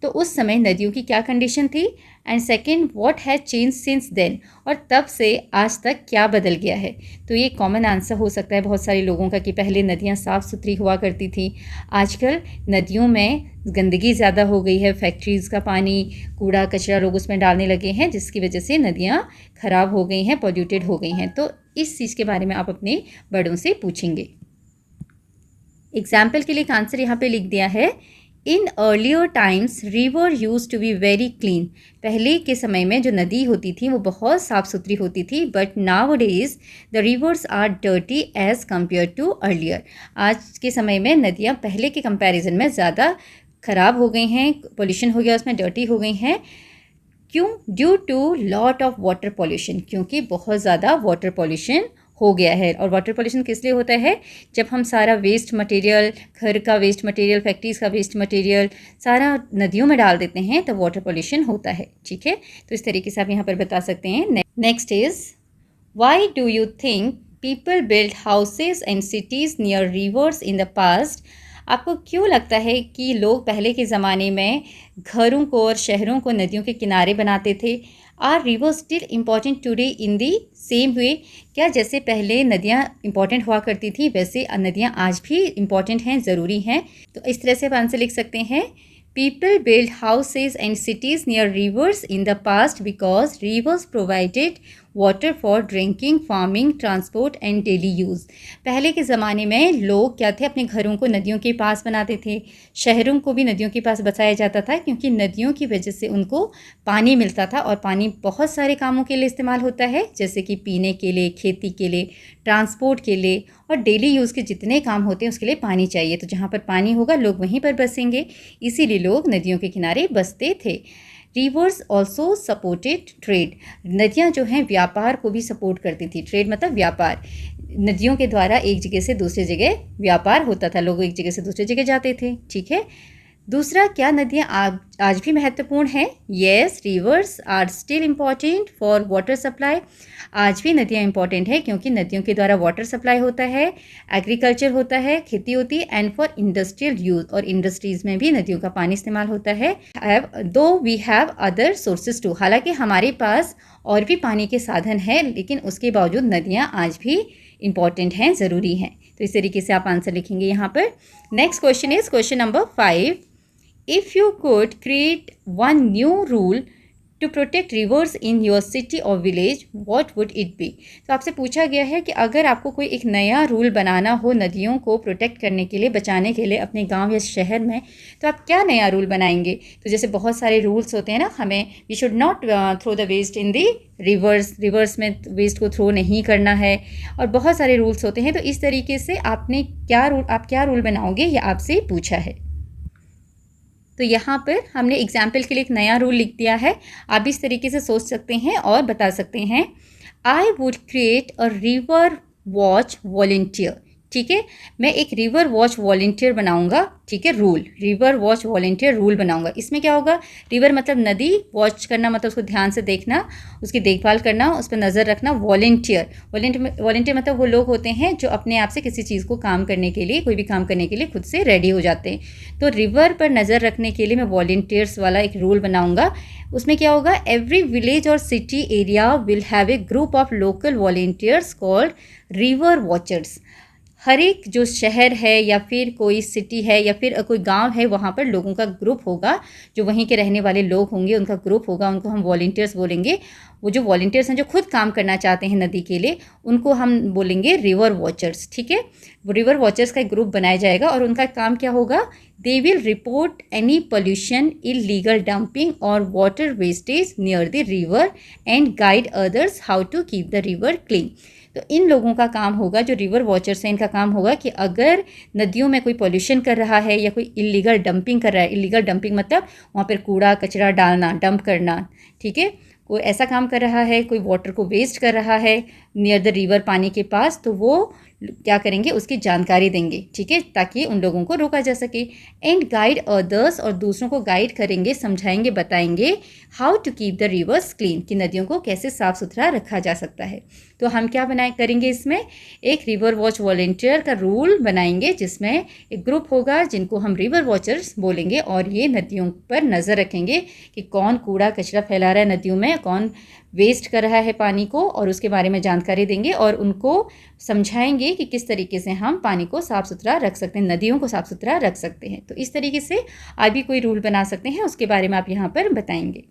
तो उस समय नदियों की क्या कंडीशन थी। And second, what has change since then, और तब से आज तक क्या बदल गया है। तो ये कॉमन आंसर हो सकता है बहुत सारे लोगों का कि पहले नदियाँ साफ़ सुथरी हुआ करती थी, आजकल नदियों में गंदगी ज़्यादा हो गई है, फैक्ट्रीज़ का पानी, कूड़ा कचरा लोग उसमें डालने लगे हैं जिसकी वजह से नदियाँ ख़राब हो गई हैं, पॉल्यूटेड हो गई हैं। तो इस चीज़ के बारे में आप अपने बड़ों से पूछेंगे। एग्जाम्पल के लिए एक आंसर यहाँ पे लिख दिया है, in earlier times river use to be very clean, पहले के समय में जो नदी होती थी वो बहुत साफ़ सुथरी होती थी। But nowadays the rivers are dirty as compare to earlier, आज के समय में नदियाँ पहले के कंपैरिजन में ज़्यादा ख़राब हो गई हैं, पोल्यूशन हो गया उसमें, डर्टी हो गई हैं। क्यों? Due to lot of water pollution, क्योंकि बहुत ज़्यादा वाटर पॉल्यूशन हो गया है। और वाटर पॉल्यूशन किस लिए होता है? जब हम सारा वेस्ट मटेरियल, घर का वेस्ट मटेरियल, फैक्ट्रीज़ का वेस्ट मटेरियल सारा नदियों में डाल देते हैं तो वाटर पॉल्यूशन होता है। ठीक है, तो इस तरीके से आप यहाँ पर बता सकते हैं। Next is, why do you think people build houses and cities near reverse in the past? आपको क्यों लगता है कि लोग पहले के ज़माने में घरों को और शहरों को नदियों के किनारे बनाते थे? Are rivers still important today in the same way? क्या जैसे पहले नदियाँ इम्पॉर्टेंट हुआ करती थी वैसे नदियाँ आज भी इम्पॉर्टेंट हैं, ज़रूरी हैं? तो इस तरह से आप आंसर लिख सकते हैं, People built houses and cities near rivers in the past because rivers provided water for drinking, farming, transport and daily use. पहले के ज़माने में लोग क्या थे, अपने घरों को नदियों के पास बनाते थे, शहरों को भी नदियों के पास बसाया जाता था क्योंकि नदियों की वजह से उनको पानी मिलता था और पानी बहुत सारे कामों के लिए इस्तेमाल होता है, जैसे कि पीने के लिए, खेती के लिए, ट्रांसपोर्ट के लिए और डेली यूज़ के जितने काम होते हैं उसके लिए पानी चाहिए। तो जहाँ पर पानी होगा लोग वहीं पर बसेंगे, इसीलिए लोग नदियों के किनारे बसते थे। Reverse also supported trade. नदियाँ जो हैं व्यापार को भी सपोर्ट करती थी। ट्रेड मतलब व्यापार। नदियों के द्वारा एक जगह से दूसरी जगह व्यापार होता था, लोग एक जगह से दूसरी जगह जाते थे। ठीक है, दूसरा, क्या नदियाँ आज भी महत्वपूर्ण हैं? Yes, rivers are still important for water supply. आज भी नदियाँ इंपॉर्टेंट है क्योंकि नदियों के द्वारा वाटर सप्लाई होता है, एग्रीकल्चर होता है, खेती होती है, एंड फॉर इंडस्ट्रियल यूज़, और इंडस्ट्रीज़ में भी नदियों का पानी इस्तेमाल होता है। Though we have other sources too. हालांकि हमारे पास और भी पानी के साधन हैं, लेकिन उसके बावजूद नदियाँ आज भी इंपॉर्टेंट हैं, ज़रूरी हैं। तो इस तरीके से आप आंसर लिखेंगे यहाँ पर। Next question is question number 5. If you could create one new rule to protect rivers in your city or village, what would it be? तो आपसे पूछा गया है कि अगर आपको कोई एक नया रूल बनाना हो नदियों को प्रोटेक्ट करने के लिए, बचाने के लिए अपने गांव या शहर में, तो आप क्या नया रूल बनाएंगे? तो जैसे बहुत सारे रूल्स होते हैं ना, हमें we should not throw the waste in the rivers में वेस्ट को थ्रो नहीं करना है, और बहुत सारे रूल्स होते हैं। तो इस तरीके से आप क्या रूल बनाओगे, ये आपसे पूछा है। तो यहाँ पर हमने एग्जाम्पल के लिए एक नया रूल लिख दिया है। आप इस तरीके से सोच सकते हैं और बता सकते हैं, I would create a river watch volunteer. ठीक है, मैं एक रिवर वॉच वॉलंटियर बनाऊंगा। ठीक है, rule, river watch volunteer rule बनाऊंगा। इसमें क्या होगा, रिवर मतलब नदी, वॉच करना मतलब उसको ध्यान से देखना, उसकी देखभाल करना, उस पर नज़र रखना। वॉलंटियर मतलब वो लोग होते हैं जो अपने आप से किसी चीज़ को काम करने के लिए, कोई भी काम करने के लिए खुद से रेडी हो जाते हैं। तो रिवर पर नज़र रखने के लिए मैं वॉलंटियर्स वाला एक रूल बनाऊंगा। उसमें क्या होगा, एवरी विलेज और city area will have a group of local volunteers called river watchers. हर एक जो शहर है या फिर कोई सिटी है या फिर कोई गांव है, वहाँ पर लोगों का ग्रुप होगा, जो वहीं के रहने वाले लोग होंगे उनका ग्रुप होगा, उनको हम वॉलंटियर्स बोलेंगे। वो जो वॉलंटियर्स हैं जो खुद काम करना चाहते हैं नदी के लिए, उनको हम बोलेंगे रिवर वॉचर्स। ठीक है, वो रिवर वॉचर्स का एक ग्रुप बनाया जाएगा और उनका काम क्या होगा, they will report any pollution, illegal dumping और water wastage near the river and guide others how to keep the river clean. तो इन लोगों का काम होगा, जो रिवर वॉचर्स हैं, इनका काम होगा कि अगर नदियों में कोई पोल्यूशन कर रहा है या कोई इलीगल डंपिंग कर रहा है, इलीगल डंपिंग मतलब वहाँ पर कूड़ा कचरा डालना, डंप करना, ठीक है, कोई ऐसा काम कर रहा है, कोई वाटर को वेस्ट कर रहा है नियर द रिवर, पानी के पास, तो वो क्या करेंगे, उसकी जानकारी देंगे। ठीक है, ताकि उन लोगों को रोका जा सके। एंड गाइड अदर्स, और दूसरों को गाइड करेंगे, समझाएंगे, बताएंगे how to keep the rivers clean, कि नदियों को कैसे साफ़ सुथरा रखा जा सकता है। तो हम क्या करेंगे, इसमें एक रिवर वॉच वॉलंटियर का रूल बनाएंगे, जिसमें एक ग्रुप होगा जिनको हम रिवर वॉचर्स बोलेंगे, और ये नदियों पर नज़र रखेंगे कि कौन कूड़ा कचरा फैला रहा है नदियों में, कौन वेस्ट कर रहा है पानी को, और उसके बारे में जानकारी देंगे और उनको समझाएंगे कि किस तरीके से हम पानी को साफ़ सुथरा रख सकते हैं, नदियों को साफ़ सुथरा रख सकते हैं। तो इस तरीके से आप भी कोई रूल बना सकते हैं, उसके बारे में आप यहाँ पर बताएंगे।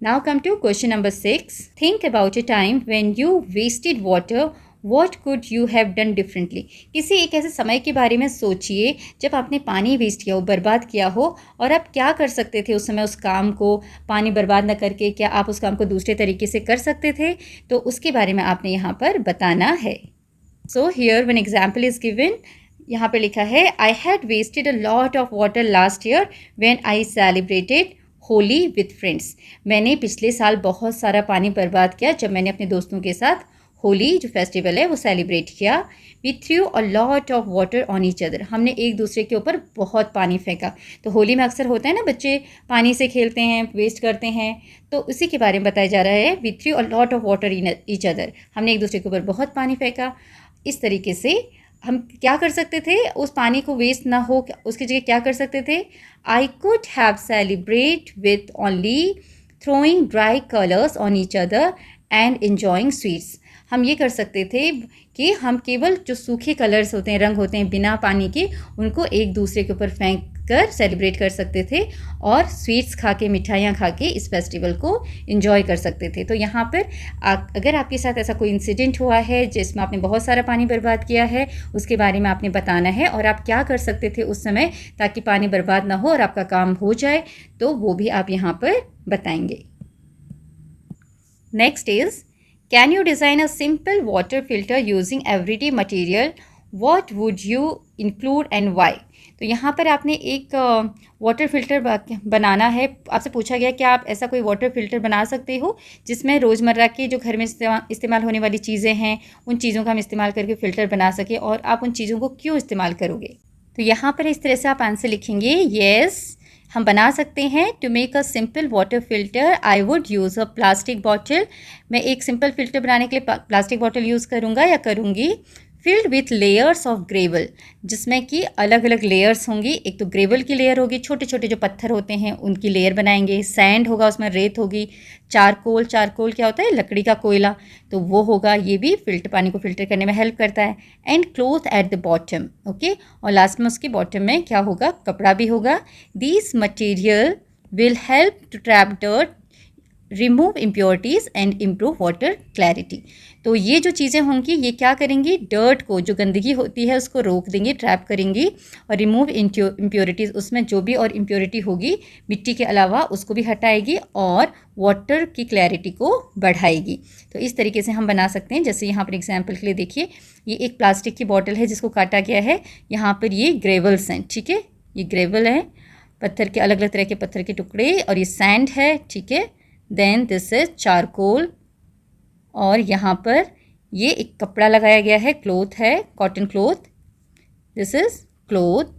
Now come to question number 6. Think about a time when you wasted water. What could you have done differently? किसी एक ऐसे समय के बारे में सोचिए जब आपने पानी वेस्ट किया हो, बर्बाद किया हो, और आप क्या कर सकते थे उस समय, उस काम को पानी बर्बाद न करके क्या आप उस काम को दूसरे तरीके से कर सकते थे, तो उसके बारे में आपने यहाँ पर बताना है। So here one example is given. यहाँ पर लिखा है, I had wasted a lot of water last year when I celebrated Holi with friends. मैंने पिछले साल बहुत सारा पानी बर्बाद किया जब मैंने अपने दोस्तों के साथ होली जो फेस्टिवल है वो सेलिब्रेट किया। We threw a lot of water on each other, हमने एक दूसरे के ऊपर बहुत पानी फेंका। तो होली में अक्सर होता है ना, बच्चे पानी से खेलते हैं, वेस्ट करते हैं, तो उसी के बारे में बताया जा रहा है। We threw a lot of water in each other, हमने एक दूसरे के ऊपर बहुत पानी फेंका। इस तरीके से हम क्या कर सकते थे, उस पानी को वेस्ट ना हो उसकी जगह क्या कर सकते थे, I could have celebrate with only throwing dry colours on each other and enjoying sweets. हम ये कर सकते थे कि हम केवल जो सूखे कलर्स होते हैं, रंग होते हैं बिना पानी के, उनको एक दूसरे के ऊपर फेंक कर सेलिब्रेट कर सकते थे और स्वीट्स खा के, मिठाइयाँ खा के इस फेस्टिवल को एंजॉय कर सकते थे। तो यहाँ पर अगर आपके साथ ऐसा कोई इंसिडेंट हुआ है जिसमें आपने बहुत सारा पानी बर्बाद किया है, उसके बारे में आपने बताना है और आप क्या कर सकते थे उस समय ताकि पानी बर्बाद ना हो और आपका काम हो जाए, तो वो भी आप यहाँ पर बताएंगे। Next is, can you design a simple water filter using everyday material, what would you include and why. तो यहाँ पर आपने एक वाटर फिल्टर बनाना है। आपसे पूछा गया कि आप ऐसा कोई वाटर फिल्टर बना सकते हो जिसमें रोज़मर्रा के जो घर में इस्तेमाल होने वाली चीज़ें हैं, उन चीज़ों का हम इस्तेमाल करके फ़िल्टर बना सके, और आप उन चीज़ों को क्यों इस्तेमाल करोगे। तो यहाँ पर इस तरह से आप आंसर लिखेंगे, येस हम बना सकते हैं। To make a simple water filter I would use a plastic bottle. मैं एक सिंपल फिल्टर बनाने के लिए प्लास्टिक बॉटल यूज़ करूँगा या करूँगी। Filled with layers of gravel, जिसमें कि अलग अलग लेयर्स होंगी। एक तो ग्रेवल की लेयर होगी, छोटे छोटे जो पत्थर होते हैं उनकी लेयर बनाएंगे। सैंड होगा, उसमें रेत होगी। चारकोल, चारकोल क्या होता है, लकड़ी का कोयला, तो वो होगा, ये भी पानी को फिल्टर करने में हेल्प करता है। And cloth at the bottom, okay, और लास्ट में उसके बॉटम में क्या होगा, कपड़ा भी होगा। These material will help to trap dirt, remove impurities and improve water clarity. तो ये जो चीज़ें होंगी ये क्या करेंगी, डर्ट को, जो गंदगी होती है उसको रोक देंगी, ट्रैप करेंगी, और रिमूव इम्प्योरिटीज़, उसमें जो भी और इम्प्योरिटी होगी मिट्टी के अलावा उसको भी हटाएगी और वाटर की क्लैरिटी को बढ़ाएगी। तो इस तरीके से हम बना सकते हैं। जैसे यहाँ पर एग्जाम्पल के लिए देखिए, ये एक प्लास्टिक की बॉटल है जिसको काटा गया है। यहाँ पर ये ग्रेवल्स हैं, ठीक है, ये ग्रेवल है, पत्थर के, अलग अलग तरह के पत्थर के टुकड़े, और ये सैंड है, ठीक है। देन दिस इज चारकोल, और यहाँ पर ये एक कपड़ा लगाया गया है, क्लॉथ है, cotton cloth, this is cloth.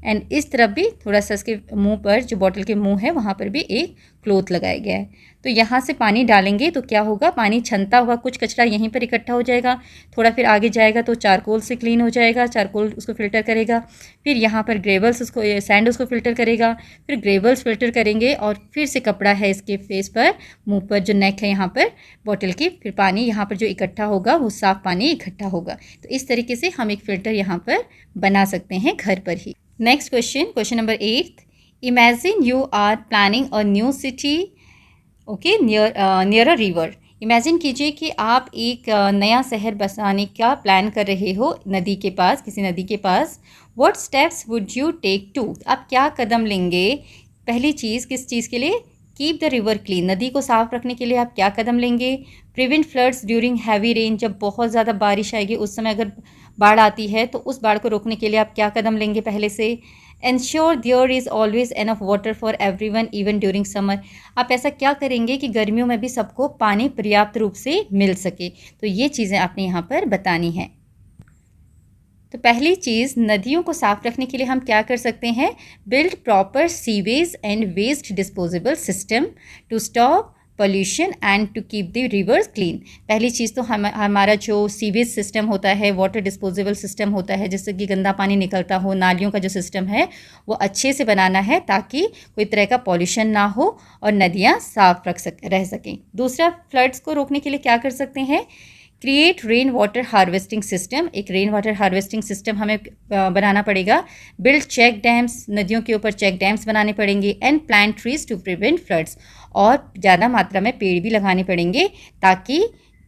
And इस तरफ भी थोड़ा सा इसके मुंह पर, जो बॉटल के मुंह है वहाँ पर भी एक क्लॉथ लगाया गया है। तो यहाँ से पानी डालेंगे तो क्या होगा, पानी छनता हुआ कुछ कचरा यहीं पर इकट्ठा हो जाएगा, थोड़ा फिर आगे जाएगा तो चारकोल से क्लीन हो जाएगा, चारकोल उसको फिल्टर करेगा। फिर यहाँ पर ग्रेवल्स, उसको सैंड उसको फिल्टर करेगा, फिर ग्रेवल्स फिल्टर करेंगे, और फिर से कपड़ा है इसके फेस पर, मुँह पर जो नेक है यहाँ पर बॉटल की, फिर पानी यहाँ पर जो इकट्ठा होगा वो साफ़ पानी इकट्ठा होगा। तो इस तरीके से हम एक फ़िल्टर यहाँ पर बना सकते हैं घर पर ही। Next question, question number 8, imagine you are planning a new city, okay, near a river. Imagine कीजिए कि आप एक नया शहर बसाने का प्लान कर रहे हो नदी के पास, किसी नदी के पास। What steps would you take to, आप क्या कदम लेंगे। पहली चीज़, किस चीज़ के लिए, कीप द रिवर क्लीन, नदी को साफ रखने के लिए आप क्या कदम लेंगे। Prevent floods during heavy rain, जब बहुत ज़्यादा बारिश आएगी उस समय अगर बाढ़ आती है तो उस बाढ़ को रोकने के लिए आप क्या कदम लेंगे पहले से। Ensure there is always enough water for everyone even during summer, आप ऐसा क्या करेंगे कि गर्मियों में भी सबको पानी पर्याप्त रूप से मिल सके। तो ये चीज़ें आपने यहाँ पर बतानी है। तो पहली चीज़, नदियों को साफ रखने के लिए हम क्या कर सकते हैं, build proper sewage and waste disposable system to stop pollution and to keep the rivers clean. पहली चीज़ तो हमारा जो सीवेज सिस्टम होता है, वाटर डिस्पोजेबल सिस्टम होता है, जिससे कि गंदा पानी निकलता हो, नालियों का जो सिस्टम है वो अच्छे से बनाना है ताकि कोई तरह का पॉल्यूशन ना हो और नदियाँ साफ रह सकें। दूसरा, फ्लड्स को रोकने के लिए क्या कर सकते हैं, create rain water harvesting system, एक रेन वाटर हार्वेस्टिंग सिस्टम हमें बनाना पड़ेगा। बिल्ड चेक डैम्स, नदियों के ऊपर चेक डैम्स बनाने पड़ेंगे। And plant trees to prevent floods, और ज़्यादा मात्रा में पेड़ भी लगाने पड़ेंगे ताकि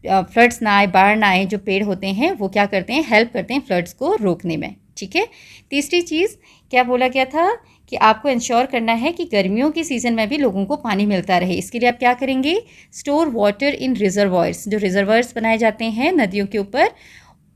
फ्लड्स ना आए, बाढ़ ना आए। जो पेड़ होते हैं वो क्या करते हैं, हेल्प करते हैं फ्लड्स को रोकने में, ठीक है। तीसरी चीज़ क्या बोला गया था कि आपको इंश्योर करना है कि गर्मियों की सीज़न में भी लोगों को पानी मिलता रहे। इसके लिए आप क्या करेंगे, स्टोर वाटर इन रिजर्वॉयर्स, जो रिजर्वॉयर्स बनाए जाते हैं नदियों के ऊपर,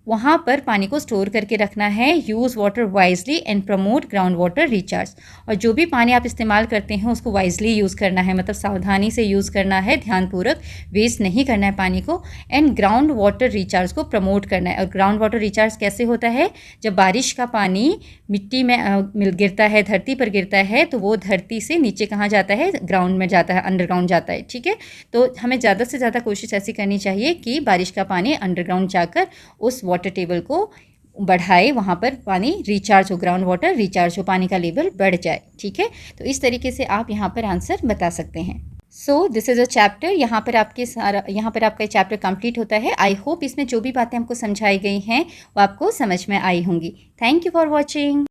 वहाँ पर पानी को स्टोर करके रखना है। Use water wisely and promote ground water recharge. और जो भी पानी आप इस्तेमाल करते हैं उसको वाइजली यूज़ करना है, मतलब सावधानी से यूज़ करना है, ध्यानपूर्वक वेस्ट नहीं करना है पानी को। एंड ग्राउंड वाटर रिचार्ज को प्रमोट करना है। और ग्राउंड वाटर रिचार्ज कैसे होता है? जब बारिश का पानी मिट्टी में गिरता है, धरती पर गिरता है, तो वो धरती से नीचे कहाँ जाता है? ग्राउंड में जाता है, अंडरग्राउंड जाता है। ठीक है, तो हमें ज़्यादा से ज़्यादा कोशिश ऐसी करनी चाहिए कि बारिश का पानी अंडरग्राउंड जाकर उस वाटर टेबल को बढ़ाए, वहाँ पर पानी रिचार्ज हो, ग्राउंड वाटर रिचार्ज हो, पानी का लेवल बढ़ जाए। ठीक है, तो इस तरीके से आप यहाँ पर आंसर बता सकते हैं। So this is a chapter. यहाँ पर आपका चैप्टर कंप्लीट होता है। आई होप इसमें जो भी बातें हमको समझाई गई हैं वो आपको समझ में आई होंगी। Thank you for watching.